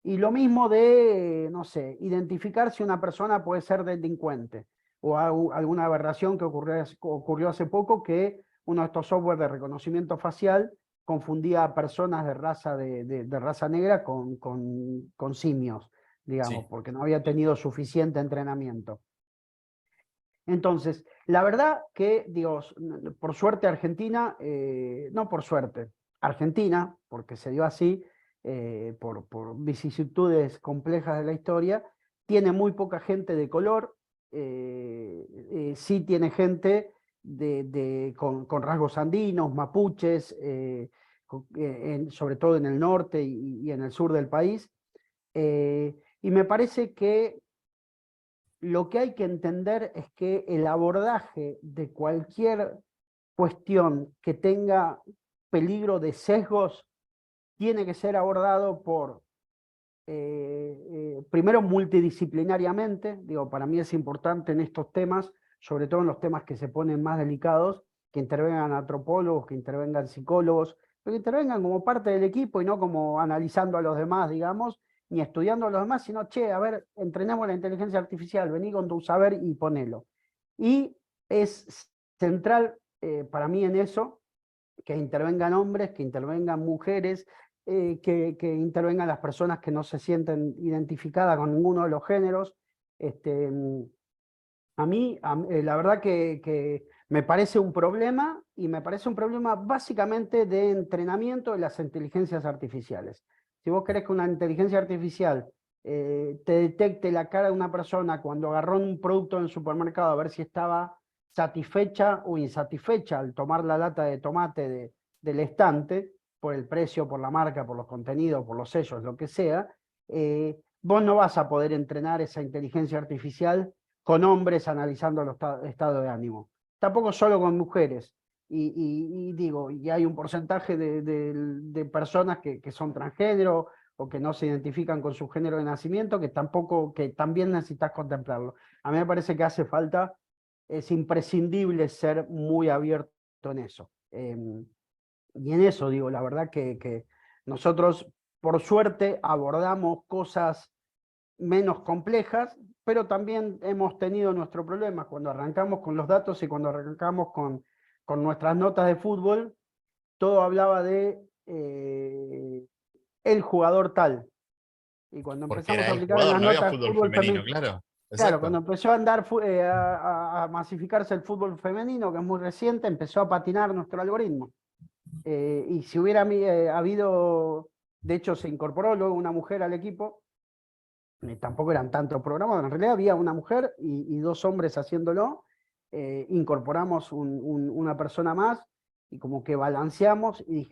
Y lo mismo de, no sé, identificar si una persona puede ser delincuente, o alguna aberración que ocurrió hace poco, que uno de estos software de reconocimiento facial confundía a personas de raza negra con simios, digamos, Sí. porque no había tenido suficiente entrenamiento. Entonces, la verdad que, Dios, por suerte Argentina, no por suerte, Argentina, porque se dio así, por vicisitudes complejas de la historia, tiene muy poca gente de color, sí tiene gente con rasgos andinos, mapuches, sobre todo en el norte y en el sur del país, y me parece que lo que hay que entender es que el abordaje de cualquier cuestión que tenga peligro de sesgos tiene que ser abordado primero multidisciplinariamente. Digo, para mí es importante en estos temas, sobre todo en los temas que se ponen más delicados, que intervengan antropólogos, que intervengan psicólogos, que intervengan como parte del equipo y no como analizando a los demás, digamos, ni estudiando a los demás, sino, che, a ver, entrenemos la inteligencia artificial, vení con tu saber y ponelo. Y es central para mí en eso, que intervengan hombres, que intervengan mujeres, que intervengan las personas que no se sienten identificadas con ninguno de los géneros. Este, la verdad que me parece un problema, y me parece un problema básicamente de entrenamiento de las inteligencias artificiales. Si vos querés que una inteligencia artificial te detecte la cara de una persona cuando agarró un producto en el supermercado a ver si estaba satisfecha o insatisfecha al tomar la lata de tomate del estante, por el precio, por la marca, por los contenidos, por los sellos, lo que sea, vos no vas a poder entrenar esa inteligencia artificial con hombres analizando los estados de ánimo. Tampoco solo con mujeres. Y hay un porcentaje de personas que son transgénero o que no se identifican con su género de nacimiento, que también necesitas contemplarlo. A mí me parece que hace falta, es imprescindible ser muy abierto en eso. Y en eso digo, la verdad que nosotros, por suerte, abordamos cosas menos complejas, pero también hemos tenido nuestros problemas cuando arrancamos con los datos y cuando arrancamos con nuestras notas de fútbol. Todo hablaba de el jugador tal. Y cuando Porque empezamos era a el aplicar en jugador, las no había notas de fútbol fútbol femenino, femenino, claro. claro, cuando Exacto. empezó a andar a masificarse el fútbol femenino, que es muy reciente, empezó a patinar nuestro algoritmo. Y si hubiera habido, de hecho se incorporó luego una mujer al equipo, tampoco eran tantos programas, en realidad había una mujer y dos hombres haciéndolo, incorporamos una persona más y como que balanceamos y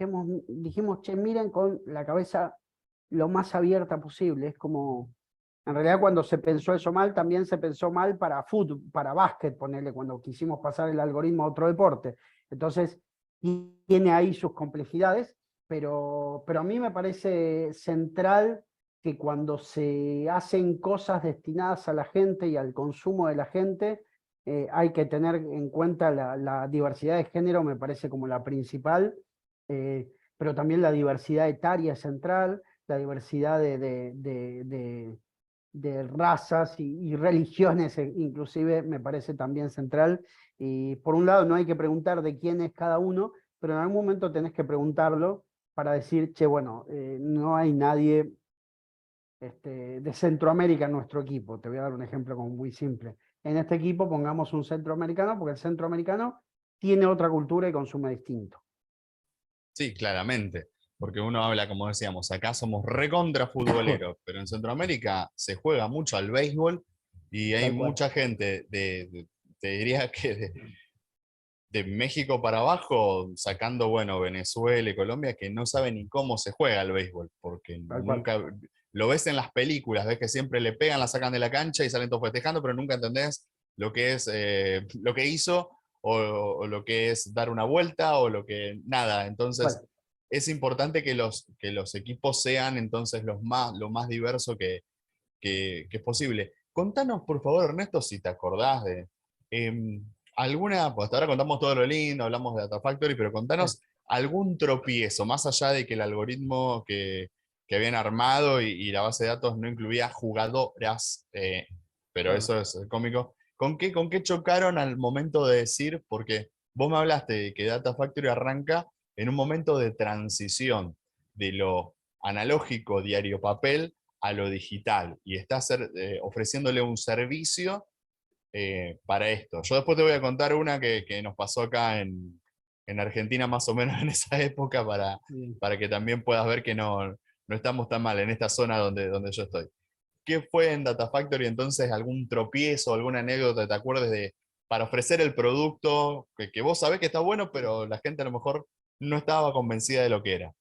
dijimos, che, miren, con la cabeza lo más abierta posible. Es como, en realidad cuando se pensó eso mal, también se pensó mal para fútbol, para básquet, ponerle, cuando quisimos pasar el algoritmo a otro deporte. Entonces, tiene ahí sus complejidades, pero a mí me parece central que cuando se hacen cosas destinadas a la gente y al consumo de la gente, hay que tener en cuenta la diversidad de género, me parece como la principal, pero también la diversidad etaria es central, la diversidad de razas y religiones, inclusive, me parece también central. Y por un lado no hay que preguntar de quién es cada uno, pero en algún momento tenés que preguntarlo para decir, che, bueno, no hay nadie de Centroamérica en nuestro equipo. Te voy a dar un ejemplo como muy simple. En este equipo pongamos un centroamericano, porque el centroamericano tiene otra cultura y consume distinto. Sí, claramente, porque uno habla, como decíamos, acá somos recontra futboleros, pero en Centroamérica se juega mucho al béisbol y hay Tal cual. mucha gente te diría que de México para abajo, sacando, bueno, Venezuela y Colombia, que no saben ni cómo se juega el béisbol, porque Tal cual. nunca lo ves en las películas, ves que siempre le pegan, la sacan de la cancha y salen todos festejando, pero nunca entendés lo que es lo que hizo o lo que es dar una vuelta o lo que nada. Entonces, Tal es importante que los equipos sean entonces lo más diverso que es posible. Contanos, por favor, Ernesto, si te acordás de alguna, pues hasta ahora contamos todo lo lindo, hablamos de Data Factory, pero cual. contanos algún tropiezo, más allá de que el algoritmo que habían armado y la base de datos no incluía jugadoras, pero Claro. eso es cómico. Con qué chocaron al momento de decir? Porque vos me hablaste de que Data Factory arranca en un momento de transición de lo analógico, diario papel, a lo digital y está ofreciéndole un servicio para esto. Yo después te voy a contar una que nos pasó acá en Argentina más o menos en esa época Bien. para que también puedas ver que no estamos tan mal en esta zona donde yo estoy. ¿Qué fue en Data Factory entonces? ¿Algún tropiezo, alguna anécdota, te acuerdes de para ofrecer el producto que vos sabés que está bueno, pero la gente a lo mejor no estaba convencida de lo que era?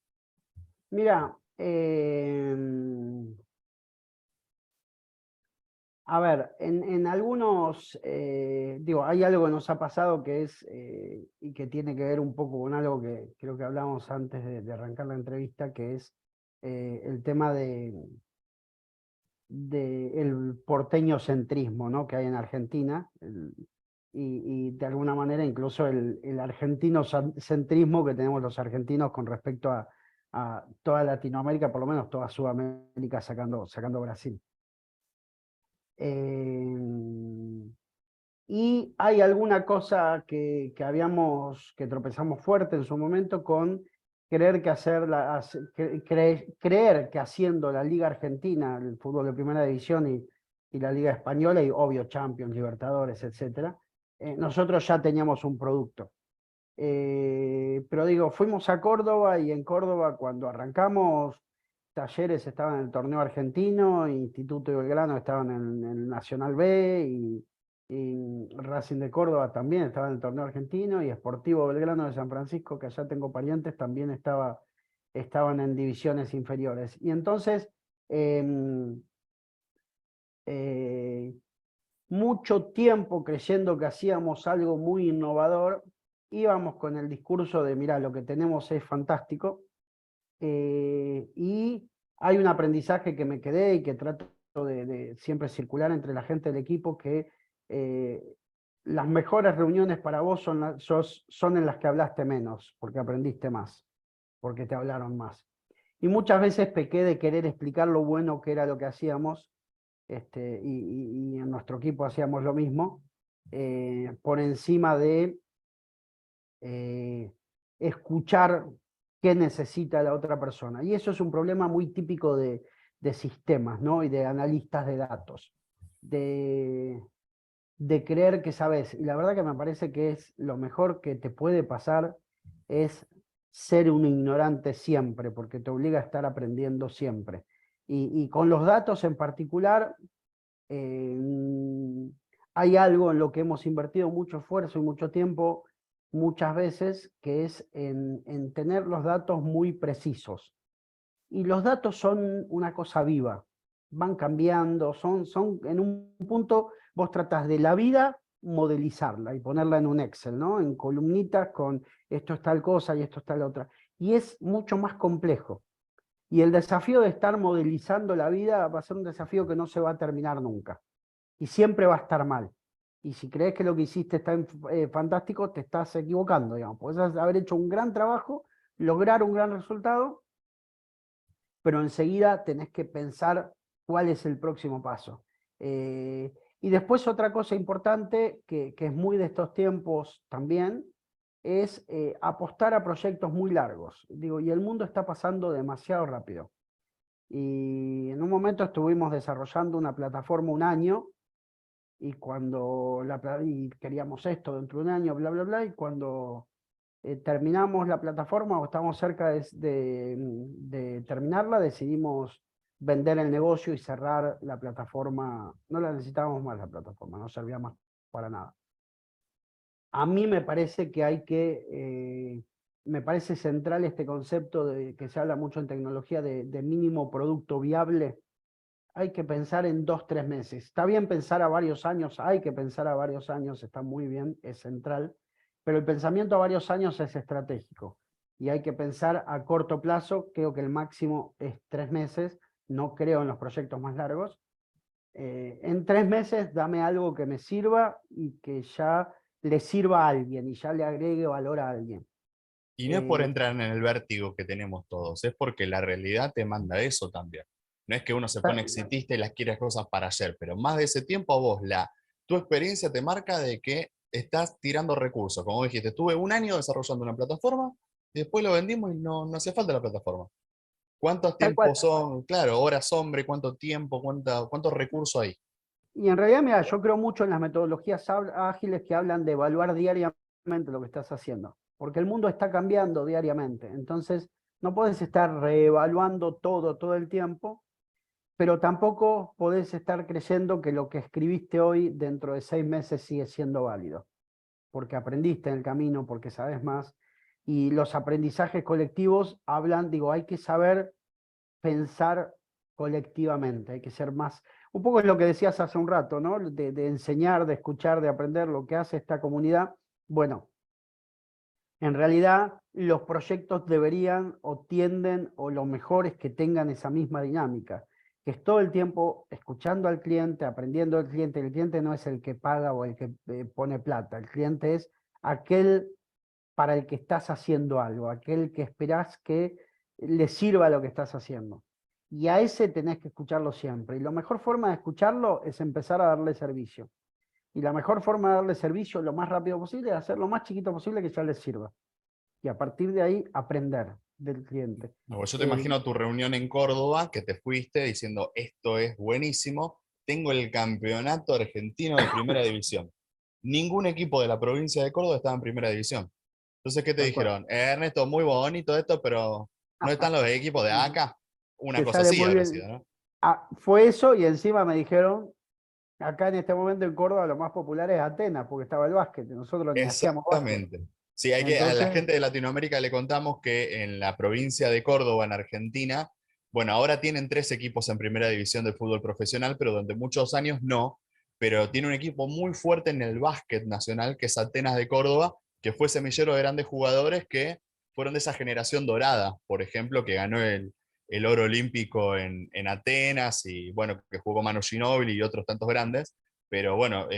Mira, a ver, en algunos, digo, hay algo que nos ha pasado que es, y que tiene que ver un poco con algo que creo que hablamos antes de arrancar la entrevista, que es el tema de el porteño centrismo, ¿no? Que hay en Argentina, y de alguna manera incluso el argentino centrismo que tenemos los argentinos con respecto a toda Latinoamérica, por lo menos toda Sudamérica, sacando Brasil. Y hay alguna cosa que tropezamos fuerte en su momento con creer que creer que haciendo la Liga Argentina, el fútbol de primera división y la Liga Española, y obvio Champions, Libertadores, etcétera, nosotros ya teníamos un producto. Pero digo, fuimos a Córdoba y en Córdoba cuando arrancamos, Talleres estaba en el torneo argentino, Instituto y Belgrano estaban en el Nacional B y Racing de Córdoba también estaba en el torneo argentino y Sportivo Belgrano de San Francisco, que allá tengo parientes, también estaban en divisiones inferiores. Y entonces, em, eh, mucho tiempo creyendo que hacíamos algo muy innovador, íbamos con el discurso de, mira, lo que tenemos es fantástico, y hay un aprendizaje que me quedé y que trato de siempre circular entre la gente del equipo, que eh, las mejores reuniones para vos son en las que hablaste menos, porque aprendiste más, porque te hablaron más. Y muchas veces pequé de querer explicar lo bueno que era lo que hacíamos, y en nuestro equipo hacíamos lo mismo, por encima de escuchar qué necesita la otra persona. Y eso es un problema muy típico de sistemas, ¿no? Y de analistas de datos, de, de creer que sabes. Y la verdad que me parece que es lo mejor que te puede pasar es ser un ignorante siempre, porque te obliga a estar aprendiendo siempre. Y con los datos en particular, hay algo en lo que hemos invertido mucho esfuerzo y mucho tiempo, muchas veces, que es en tener los datos muy precisos. Y los datos son una cosa viva, van cambiando, son en un punto, vos tratás de la vida modelizarla y ponerla en un Excel, ¿no? En columnitas con esto es tal cosa y esto es tal otra. Y es mucho más complejo. Y el desafío de estar modelizando la vida va a ser un desafío que no se va a terminar nunca. Y siempre va a estar mal. Y si crees que lo que hiciste está fantástico, te estás equivocando, digamos. Puedes haber hecho un gran trabajo, lograr un gran resultado, pero enseguida tenés que pensar cuál es el próximo paso. Y después otra cosa importante, que es muy de estos tiempos también, es apostar a proyectos muy largos. Digo, y el mundo está pasando demasiado rápido. Y en un momento estuvimos desarrollando una plataforma un año, y cuando y queríamos esto dentro de un año, bla, bla, bla, y cuando terminamos la plataforma o estamos cerca de terminarla, decidimos vender el negocio y cerrar la plataforma. No la necesitábamos más la plataforma, no servía más para nada. A mí me parece que me parece central este concepto de que se habla mucho en tecnología de mínimo producto viable. Hay que pensar en 2, 3 meses. Está bien pensar a varios años, hay que pensar a varios años, está muy bien, es central, pero el pensamiento a varios años es estratégico y hay que pensar a corto plazo. Creo que el máximo es 3 meses, no creo en los proyectos más largos. En 3 meses dame algo que me sirva y que ya le sirva a alguien y ya le agregue valor a alguien. Y no es por Eh, entrar en el vértigo que tenemos todos, es porque la realidad te manda eso también. No es que uno se pone exitista y las quiere cosas para ayer, pero más de ese tiempo a vos, tu experiencia te marca de que estás tirando recursos. Como dijiste, estuve un año desarrollando una plataforma y después lo vendimos y no hacía falta la plataforma. ¿Cuántos Tal cual. tiempos son? Claro, horas hombre, cuánto tiempo, cuántos recursos hay. Y en realidad, mira, yo creo mucho en las metodologías ágiles que hablan de evaluar diariamente lo que estás haciendo, porque el mundo está cambiando diariamente. Entonces, no puedes estar reevaluando todo el tiempo, pero tampoco podés estar creyendo que lo que escribiste hoy dentro de 6 meses sigue siendo válido, porque aprendiste en el camino, porque sabes más. Y los aprendizajes colectivos hablan, digo, hay que saber pensar colectivamente, hay que ser más, un poco es lo que decías hace un rato, ¿no? De enseñar, de escuchar, de aprender lo que hace esta comunidad. Bueno, en realidad los proyectos deberían o tienden, o lo mejor es que tengan esa misma dinámica, que es todo el tiempo escuchando al cliente, aprendiendo del cliente. El cliente no es el que paga o el que pone plata, el cliente es aquel para el que estás haciendo algo, aquel que esperás que le sirva lo que estás haciendo. Y a ese tenés que escucharlo siempre. Y la mejor forma de escucharlo es empezar a darle servicio. Y la mejor forma de darle servicio lo más rápido posible es hacer lo más chiquito posible que ya les sirva. Y a partir de ahí aprender del cliente. No, yo te imagino tu reunión en Córdoba, que te fuiste diciendo, esto es buenísimo, tengo el campeonato argentino de primera división. Ningún equipo de la provincia de Córdoba estaba en primera división. Entonces, ¿qué te Tal cual. dijeron? Ernesto, muy bonito esto, pero ¿no están los equipos de acá? Una Te cosa sale así muy habrá bien. sido, ¿no? Fue eso y encima me dijeron, acá en este momento en Córdoba lo más popular es Atenas, porque estaba el básquet. Nosotros ni hacíamos básquet. Exactamente. Sí, a la Entonces, gente de Latinoamérica le contamos que en la provincia de Córdoba, en Argentina, bueno, ahora tienen 3 equipos en primera división de fútbol profesional, pero durante muchos años no, pero tiene un equipo muy fuerte en el básquet nacional, que es Atenas de Córdoba, que fue semillero de grandes jugadores que fueron de esa generación dorada, por ejemplo, que ganó el oro olímpico en Atenas y bueno, que jugó Manu Ginóbili y otros tantos grandes, pero bueno,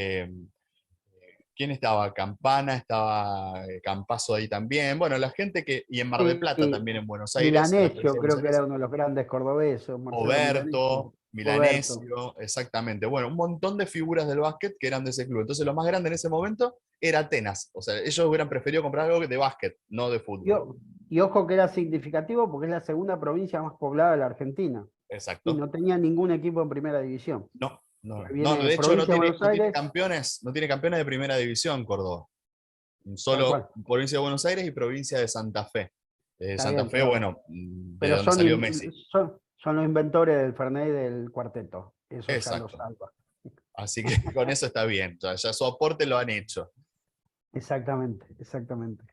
¿quién estaba? Campana, estaba Campazo ahí también. Bueno, la gente que, y en Mar del Plata sí, también en Buenos Aires, en la provincia Milanesio de Buenos creo que Aires, era uno de los grandes cordobeses, Marcelo Milanesio, Oberto, Roberto. Milanesio, exactamente. Bueno, un montón de figuras del básquet que eran de ese club. Entonces, lo más grande en ese momento era Atenas. O sea, ellos hubieran preferido comprar algo de básquet, no de Y, fútbol. y ojo que era significativo porque es la segunda provincia más poblada de la Argentina y Exacto. no tenía ningún equipo en primera división. No, no, Porque no, viene de hecho provincia de Buenos Aires, no tiene campeones de primera división Córdoba. tal Solo cual, provincia de Buenos Aires y provincia de Santa Fe. está Santa bien, Fe, bueno, de pero donde salió Messi. son los inventores del Fernet y del cuarteto. Eso ya lo Exacto. salva. Así que con eso está bien. Ya su aporte lo han hecho. Exactamente, exactamente.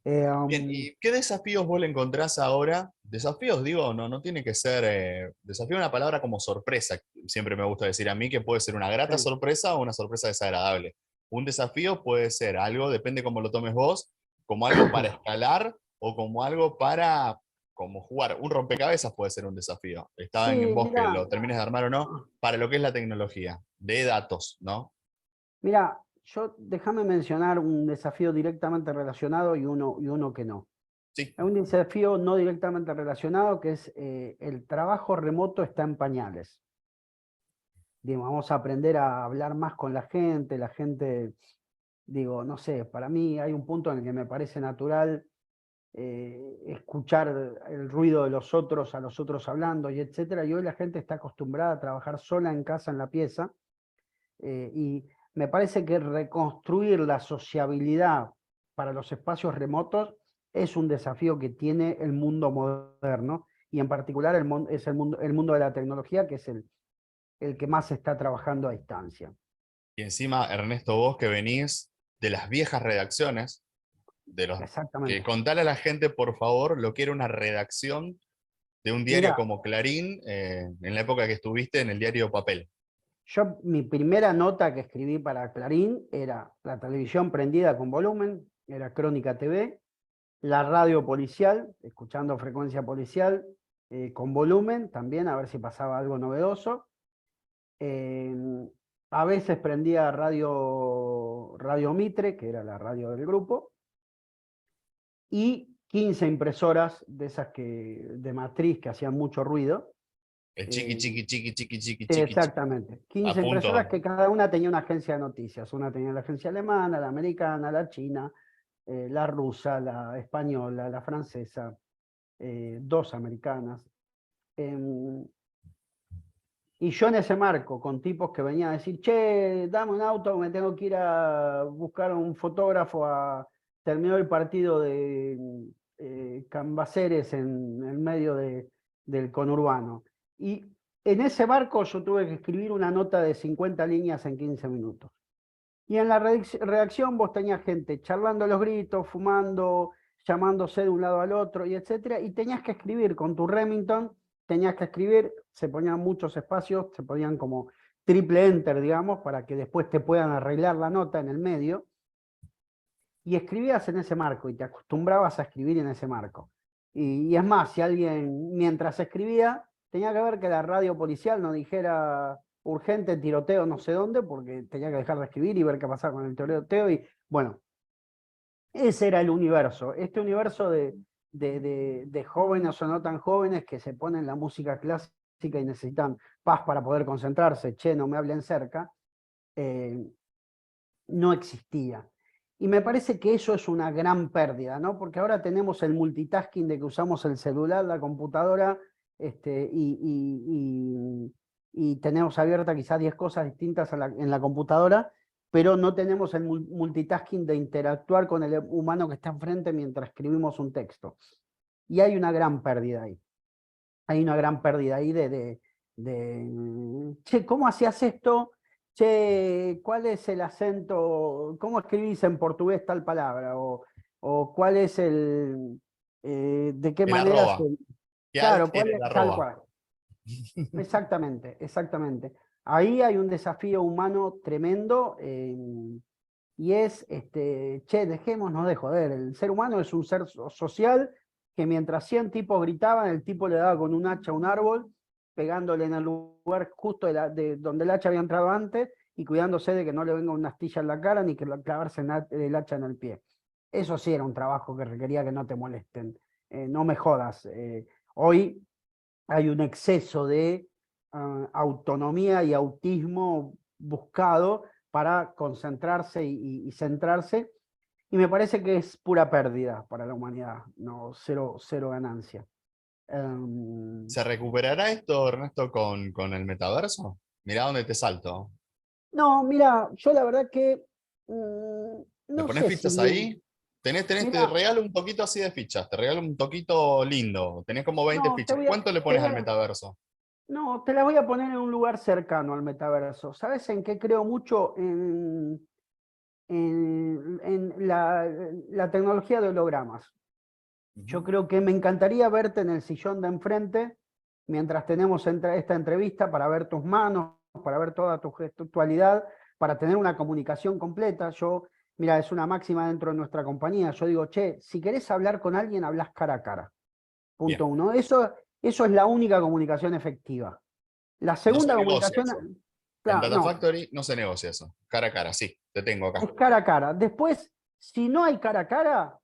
Eh, Bien, um, ¿y qué desafíos vos le encontrás ahora? Desafíos, digo, no tiene que ser. Desafío es una palabra como sorpresa. Siempre me gusta decir a mí que puede ser una grata sí, sorpresa o una sorpresa desagradable. Un desafío puede ser algo, depende cómo lo tomes vos, como algo para escalar o como algo para como jugar un rompecabezas puede ser un desafío. Está en Sí, vos que mira, lo termines de armar o no, para lo que es la tecnología, de datos, ¿no? mira, yo déjame mencionar un desafío directamente relacionado y uno que no. Sí, Hay un desafío no directamente relacionado que es el trabajo remoto está en pañales. Digo, vamos a aprender a hablar más con la gente, digo, no sé, para mí hay un punto en el que me parece natural escuchar el ruido de los otros, a los otros hablando y etcétera. Y hoy la gente está acostumbrada a trabajar sola en casa, en la pieza, y me parece que reconstruir la sociabilidad para los espacios remotos es un desafío que tiene el mundo moderno y en particular es el mundo de la tecnología, que es el que más se está trabajando a distancia. y encima, Ernesto, vos que venís de las viejas redacciones, de los que Exactamente. contale a la gente, por favor, lo que era una redacción de un diario Mira, como Clarín, en la época que estuviste en el diario Papel. yo mi primera nota que escribí para Clarín era la televisión prendida con volumen, era Crónica TV, la radio policial, escuchando frecuencia policial con volumen también, a ver si pasaba algo novedoso. Eh, a veces prendía radio Mitre, que era la radio del grupo, y 15 impresoras de esas de matriz que hacían mucho ruido. El chiqui, Eh, chiqui, chiqui, chiqui, chiqui, chiqui, chiqui. Exactamente. A 15 impresoras punto. que cada una tenía una agencia de noticias. Una tenía la agencia alemana, la americana, la china, la rusa, la española, la francesa, dos americanas. Em, y yo en ese marco, con tipos que venían a decir, che, dame un auto, me tengo que ir a buscar un fotógrafo a... Terminó el partido de Cambaceres en el medio del conurbano. Y en ese marco yo tuve que escribir una nota de 50 líneas en 15 minutos. Y en la redacción vos tenías gente charlando a los gritos, fumando, llamándose de un lado al otro, y etcétera, y tenías que escribir con tu Remington, tenías que escribir, se ponían muchos espacios, se ponían como triple enter, digamos, para que después te puedan arreglar la nota en el medio, y escribías en ese marco, y te acostumbrabas a escribir en ese marco. Y es más, si alguien mientras escribía, tenía que ver que la radio policial no dijera urgente tiroteo no sé dónde, porque tenía que dejar de escribir y ver qué pasaba con el tiroteo. Y bueno, ese era el universo. Este universo de jóvenes o no tan jóvenes que se ponen la música clásica y necesitan paz para poder concentrarse, che, no me hablen cerca, eh, no existía. Y me parece que eso es una gran pérdida, ¿no? Porque ahora tenemos el multitasking de que usamos el celular, la computadora, y tenemos abierta quizás 10 cosas distintas en la computadora, pero no tenemos el multitasking de interactuar con el humano que está enfrente mientras escribimos un texto. Y hay una gran pérdida ahí. Hay una gran pérdida ahí che, ¿cómo hacías esto? Che, ¿cuál es el acento? ¿Cómo escribís en portugués tal palabra? O ¿cuál es de qué El manera arroba. Qué alt claro, era cuál el es tal arroba. cual. Exactamente, exactamente. Ahí hay un desafío humano tremendo y es, che, dejémonos de joder. El ser humano es un ser social que mientras 100 tipos gritaban, el tipo le daba con un hacha a un árbol, pegándole en el lugar justo de donde el hacha había entrado antes y cuidándose de que no le venga una astilla en la cara ni que clavarse el hacha en el pie. Eso sí era un trabajo que requería que no te molesten. No me jodas. Hoy hay un exceso de autonomía y autismo buscado para concentrarse y centrarse, y me parece que es pura pérdida para la humanidad, no cero ganancia. Um, ¿Se recuperará esto, Ernesto, con el metaverso? Mirá dónde te salto. no, mira, yo la verdad que ¿Le no pones sé si fichas bien, ahí? Te mira, regalo un poquito así de fichas, te regalo un toquito lindo. Tenés como 20 no, fichas. ¿Cuánto le te pones voy al a, metaverso? no, te las voy a poner en un lugar cercano al metaverso. ¿Sabes en qué creo mucho? En la tecnología de hologramas. Yo Ujú. creo que me encantaría verte en el sillón de enfrente mientras tenemos esta entrevista para ver tus manos, para ver toda tu gestualidad, para tener una comunicación completa. Mira, es una máxima dentro de nuestra compañía. Yo digo, che, si querés hablar con alguien, hablas cara a cara. Bien. Punto uno. Eso es la única comunicación efectiva. La No se segunda negocia comunicación, eso. En claro, Data no, Factory no se negocia eso. Cara a cara, sí, te tengo acá. es cara a cara. Después, si no hay cara a cara,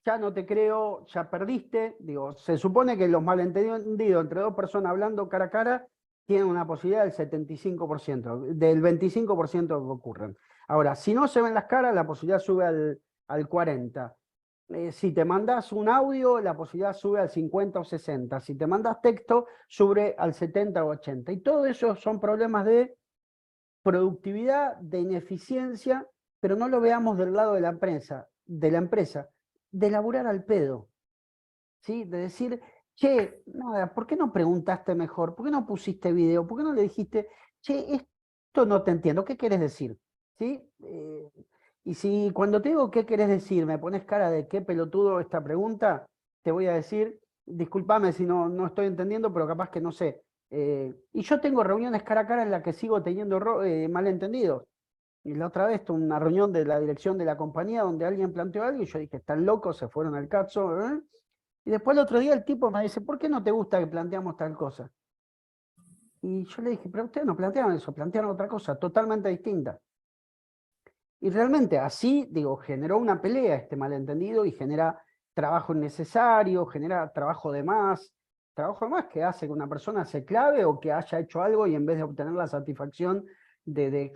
ya no te creo, ya perdiste. Digo, se supone que los malentendidos entre dos personas hablando cara a cara tienen una posibilidad del 75%, del 25% que ocurren. Ahora, si no se ven las caras, la posibilidad sube al 40%. Si te mandas un audio, la posibilidad sube al 50 o 60. Si te mandas texto, sube al 70 o 80. Y todo eso son problemas de productividad, de ineficiencia, pero no lo veamos del lado de laburar al pedo, ¿sí? De decir, che, nada, ¿por qué no preguntaste mejor? ¿Por qué no pusiste video? ¿Por qué no le dijiste, che, esto no te entiendo, ¿qué querés decir? ¿Sí? Y si cuando te digo qué querés decir, me pones cara de qué pelotudo esta pregunta, te voy a decir, discúlpame si no estoy entendiendo, pero capaz que no sé. Y yo tengo reuniones cara a cara en las que sigo teniendo malentendidos. Y la otra vez tuve una reunión de la dirección de la compañía donde alguien planteó algo y yo dije, están locos, se fueron al cazzo. Y después el otro día el tipo me dice, ¿por qué no te gusta que planteamos tal cosa? Y yo le dije, pero ustedes no plantearon eso, plantearon otra cosa totalmente distinta. Y realmente así, digo, generó una pelea este malentendido y genera trabajo innecesario, genera trabajo de más que hace que una persona se clave o que haya hecho algo y en vez de obtener la satisfacción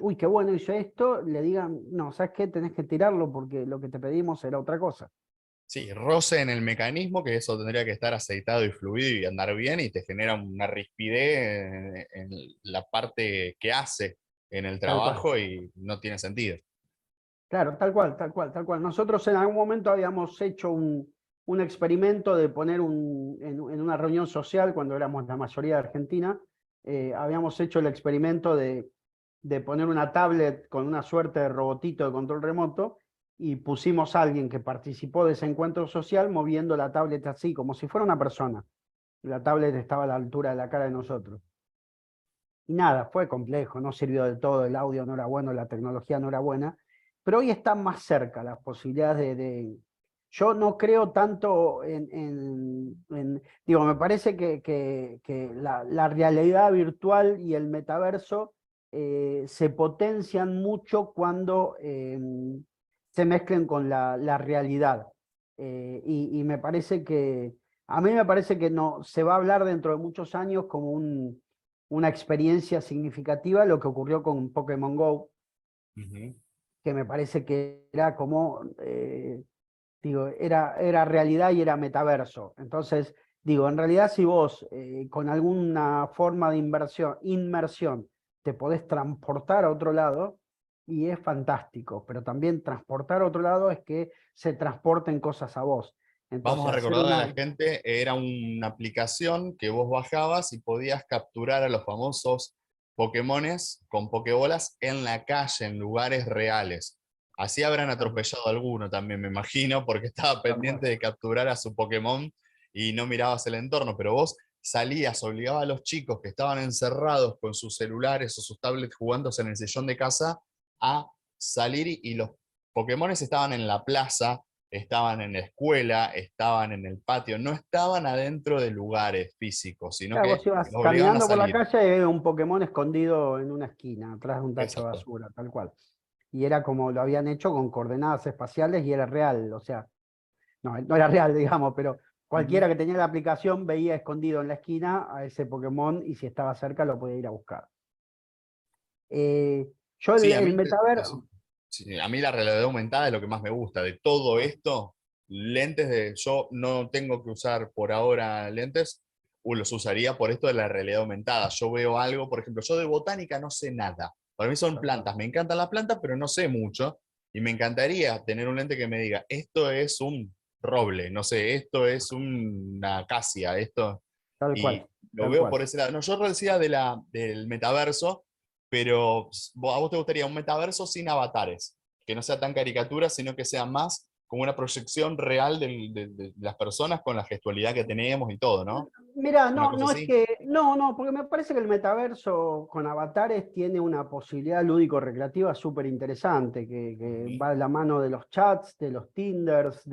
uy, qué bueno hizo esto, le digan, no, ¿sabes qué? Tenés que tirarlo porque lo que te pedimos era otra cosa. Sí, roce en el mecanismo, que eso tendría que estar aceitado y fluido y andar bien, y te genera una rispidez en la parte que hace en el Tal cual. trabajo y no tiene sentido. Claro, tal cual, tal cual, tal cual. Nosotros en algún momento habíamos hecho un experimento de poner en una reunión social, cuando éramos la mayoría de Argentina, habíamos hecho el experimento de poner una tablet con una suerte de robotito de control remoto y pusimos a alguien que participó de ese encuentro social moviendo la tablet así, como si fuera una persona. La tablet estaba a la altura de la cara de nosotros. Y nada, fue complejo, no sirvió del todo, el audio no era bueno, la tecnología no era buena, pero hoy están más cerca las posibilidades Yo no creo tanto digo, me parece que la realidad virtual y el metaverso se potencian mucho cuando se mezclen con la realidad. Y me parece a mí me parece que no, se va a hablar dentro de muchos años como una experiencia significativa lo que ocurrió con Pokémon Go, Ujú. que me parece que era como, digo, era realidad y era metaverso. Entonces, digo, en realidad si vos con alguna forma de inmersión te podés transportar a otro lado, y es fantástico, pero también transportar a otro lado es que se transporten cosas a vos. Vamos Entonces, a hacer recordar a la una... gente, era una aplicación que vos bajabas y podías capturar a los famosos Pokémones con Pokébolas en la calle, en lugares reales. Así habrán atropellado a alguno también, me imagino, porque estaba Tal cual. pendiente de capturar a su Pokémon y no mirabas el entorno, pero vos salías, obligabas a los chicos que estaban encerrados con sus celulares o sus tablets jugándose en el sillón de casa a salir y los Pokémones estaban en la plaza, estaban en la escuela, estaban en el patio, no estaban adentro de lugares físicos, sino Claro, que vos ibas los obligaban a caminando por la salir. calle y había un Pokémon escondido en una esquina, atrás de un tacho de Exacto. basura, tal cual. Y era como lo habían hecho con coordenadas espaciales y era real, o sea, no era real, digamos, pero Ujú. cualquiera que tenía la aplicación veía escondido en la esquina a ese Pokémon y si estaba cerca lo podía ir a buscar. Yo Sí, el metaverso, sí, a mí la realidad aumentada es lo que más me gusta. De todo esto, lentes yo no tengo que usar por ahora lentes, o los usaría por esto de la realidad aumentada. Yo veo algo, por ejemplo, yo de botánica no sé nada. Para mí son plantas, me encantan las plantas, pero no sé mucho. Y me encantaría tener un lente que me diga, esto es un roble, no sé, esto es una acacia, esto. tal Y cual, lo tal veo cual. por ese lado. No, yo decía del metaverso, pero a vos te gustaría un metaverso sin avatares, que no sea tan caricatura, sino que sea más como una proyección real de las personas con la gestualidad que tenemos y todo, ¿no? Mira, Una no, cosa no es así. que, no, porque me parece que el metaverso con avatares tiene una posibilidad lúdico-recreativa súper interesante, que Ujú. va de la mano de los chats, de los Tinders,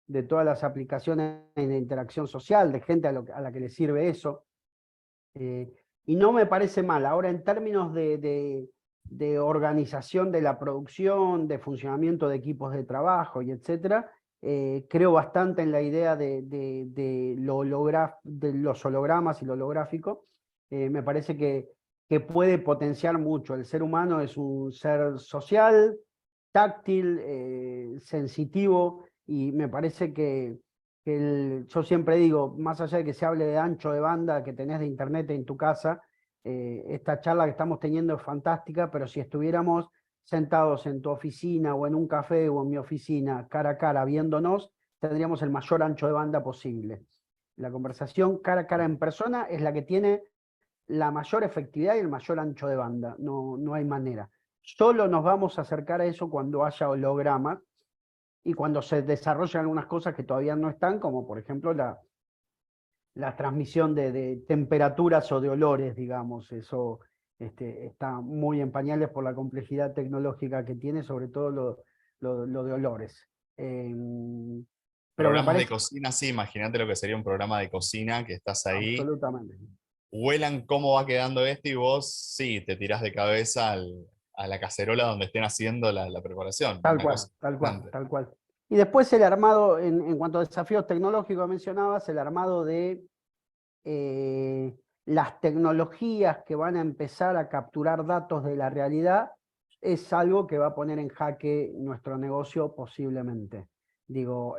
de todas las aplicaciones de interacción social, de gente a la que le sirve eso. Y no me parece mal. Ahora, en términos de organización de la producción, de funcionamiento de equipos de trabajo y etcétera, creo bastante en la idea de los hologramas y lo holográfico. Me parece que puede potenciar mucho. El ser humano es un ser social, táctil, sensitivo, y me parece que yo siempre digo, más allá de que se hable de ancho de banda que tenés de internet en tu casa, esta charla que estamos teniendo es fantástica, pero si estuviéramos sentados en tu oficina o en un café o en mi oficina, cara a cara, viéndonos, tendríamos el mayor ancho de banda posible. La conversación cara a cara en persona es la que tiene la mayor efectividad y el mayor ancho de banda, no hay manera. Solo nos vamos a acercar a eso cuando haya hologramas y cuando se desarrollan algunas cosas que todavía no están, como por ejemplo la transmisión de temperaturas o de olores, digamos. Eso está muy en pañales por la complejidad tecnológica que tiene, sobre todo lo de olores. Pero me Programas de parece cocina, sí, imagínate lo que sería un programa de cocina que estás ahí, absolutamente. huelan cómo va quedando esto y vos, sí, te tirás de cabeza a la cacerola donde estén haciendo la preparación. Tal Una cosa cual, tal cual, impresionante. tal cual. Y después el armado, en cuanto a desafíos tecnológicos mencionabas, el armado de las tecnologías que van a empezar a capturar datos de la realidad es algo que va a poner en jaque nuestro negocio posiblemente. Digo,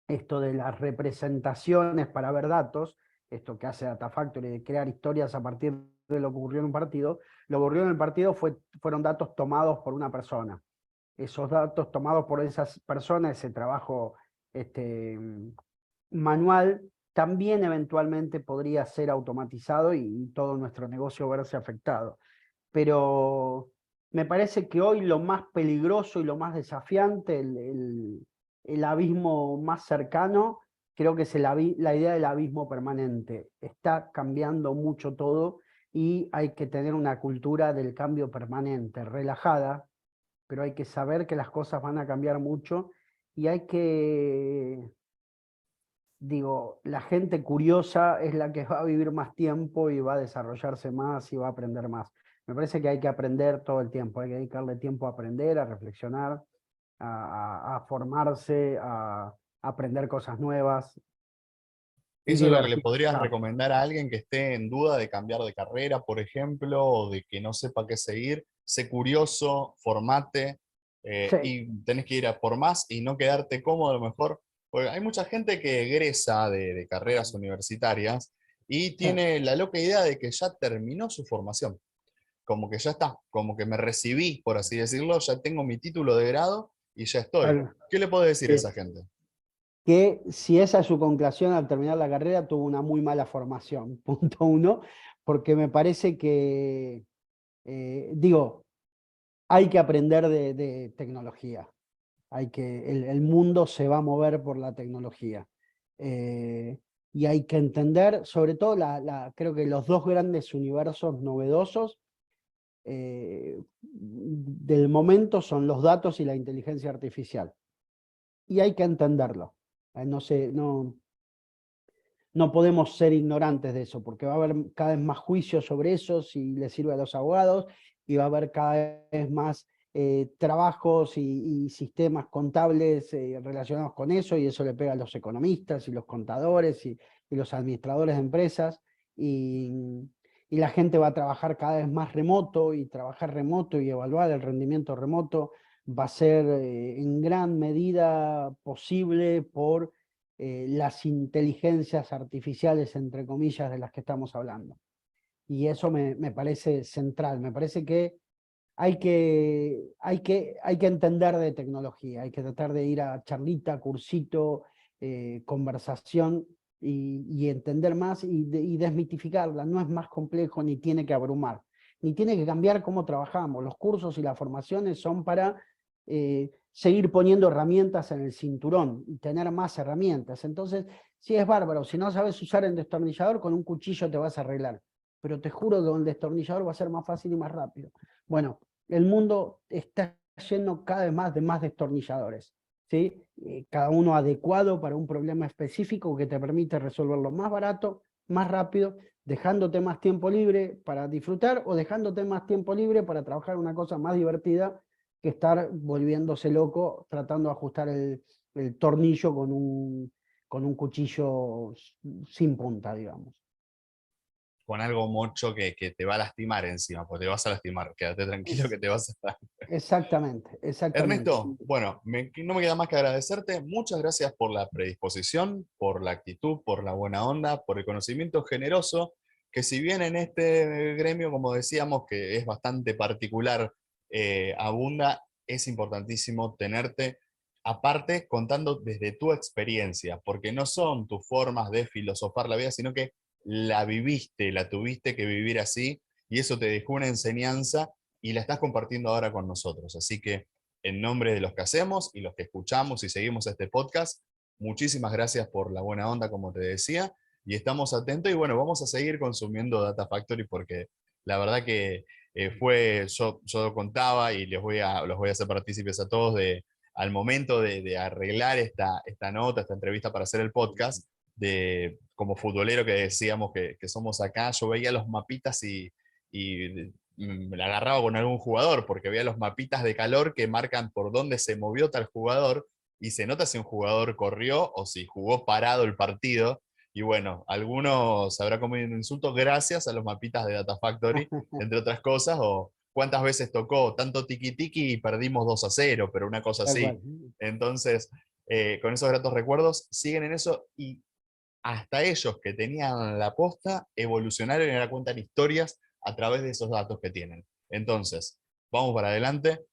esto de las representaciones para ver datos, esto que hace Data Factory, de crear historias a partir de lo que ocurrió en un partido, lo que ocurrió en el partido fueron datos tomados por una persona. Esos datos tomados por esas personas, ese trabajo manual, también eventualmente podría ser automatizado y todo nuestro negocio verse afectado. Pero me parece que hoy lo más peligroso y lo más desafiante, el abismo más cercano, creo que es la idea del abismo permanente. Está cambiando mucho todo y hay que tener una cultura del cambio permanente, relajada, pero hay que saber que las cosas van a cambiar mucho y hay que, digo, la gente curiosa es la que va a vivir más tiempo y va a desarrollarse más y va a aprender más. Me parece que hay que aprender todo el tiempo, hay que dedicarle tiempo a aprender, a reflexionar, a formarse, a aprender cosas nuevas y ¿Eso es lo que le podrías diversificar. recomendar a alguien que esté en duda de cambiar de carrera, por ejemplo, o de que no sepa qué seguir? Sé curioso, formate, Sí, y tenés que ir a por más y no quedarte cómodo a lo mejor. Porque hay mucha gente que egresa de carreras universitarias y sí, tiene la loca idea de que ya terminó su formación. Como que ya está, como que me recibí, por así decirlo, ya tengo mi título de grado y ya estoy. tal- ¿Qué le puedo decir a esa sí. gente? Que si esa es su conclusión al terminar la carrera, tuvo una muy mala formación, punto uno, porque me parece que, digo, hay que aprender de tecnología. El mundo se va a mover por la tecnología. Eh, y hay que entender, sobre todo, creo que los dos grandes universos novedosos del momento son los datos y la inteligencia artificial. Y hay que entenderlo. No sé, no podemos ser ignorantes de eso, porque va a haber cada vez más juicios sobre eso, si les sirve a los abogados, y va a haber cada vez más trabajos y sistemas contables relacionados con eso, y eso le pega a los economistas y los contadores y los administradores de empresas, y la gente va a trabajar cada vez más remoto, y trabajar remoto y evaluar el rendimiento remoto va a ser en gran medida posible por las inteligencias artificiales, entre comillas, de las que estamos hablando. Y eso me parece central, me parece que hay que entender de tecnología, hay que tratar de ir a charlita, cursito, conversación y entender más y desmitificarla. No es más complejo ni tiene que abrumar, ni tiene que cambiar cómo trabajamos. Los cursos y las formaciones son para seguir poniendo herramientas en el cinturón y tener más herramientas. Entonces, sí es bárbaro, si no sabes usar el destornillador, con un cuchillo te vas a arreglar, pero te juro que con el destornillador va a ser más fácil y más rápido. Bueno, el mundo está lleno cada vez más de más destornilladores. ¿sí? Cada uno adecuado para un problema específico que te permite resolverlo más barato, más rápido, dejándote más tiempo libre para disfrutar o dejándote más tiempo libre para trabajar una cosa más divertida que estar volviéndose loco tratando de ajustar el tornillo con un cuchillo sin punta, digamos. Con algo mocho que te va a lastimar encima, porque te vas a lastimar, quédate tranquilo que Es, te vas a... exactamente, exactamente. Ernesto, bueno, no me queda más que agradecerte. Muchas gracias por la predisposición, por la actitud, por la buena onda, por el conocimiento generoso, que si bien en este gremio, como decíamos, que es bastante particular, abunda, es importantísimo tenerte, aparte, contando desde tu experiencia, porque no son tus formas de filosofar la vida, sino que la viviste, la tuviste que vivir así, y eso te dejó una enseñanza y la estás compartiendo ahora con nosotros. Así que en nombre de los que hacemos y los que escuchamos y seguimos este podcast, muchísimas gracias por la buena onda, como te decía, y estamos atentos y bueno, vamos a seguir consumiendo Data Factory porque la verdad que yo contaba y los voy a hacer partícipes a todos al momento de arreglar esta nota, esta entrevista para hacer el podcast, como futbolero que decíamos que somos acá, yo veía los mapitas y me la agarraba con algún jugador, porque veía los mapitas de calor que marcan por dónde se movió tal jugador, y se nota si un jugador corrió o si jugó parado el partido. Y bueno, algunos habrá comido un insulto gracias a los mapitas de Data Factory, entre otras cosas, o cuántas veces tocó tanto tiki-tiki y perdimos 2-0, pero una cosa Tal así. cual. Entonces, con esos gratos recuerdos, siguen en eso y hasta ellos que tenían la posta evolucionaron y ahora cuentan historias a través de esos datos que tienen. Entonces, vamos para adelante,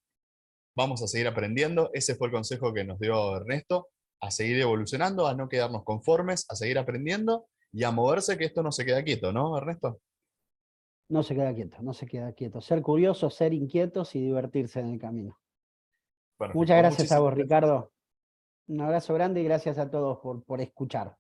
vamos a seguir aprendiendo. Ese fue el consejo que nos dio Ernesto, a seguir evolucionando, a no quedarnos conformes, a seguir aprendiendo y a moverse, que esto no se queda quieto, ¿no, Ernesto? No se queda quieto, no se queda quieto. Ser curiosos, ser inquietos y divertirse en el camino. Muchas Perfecto, gracias a muchísimas vos, gracias. Ricardo. Un abrazo grande y gracias a todos por escuchar.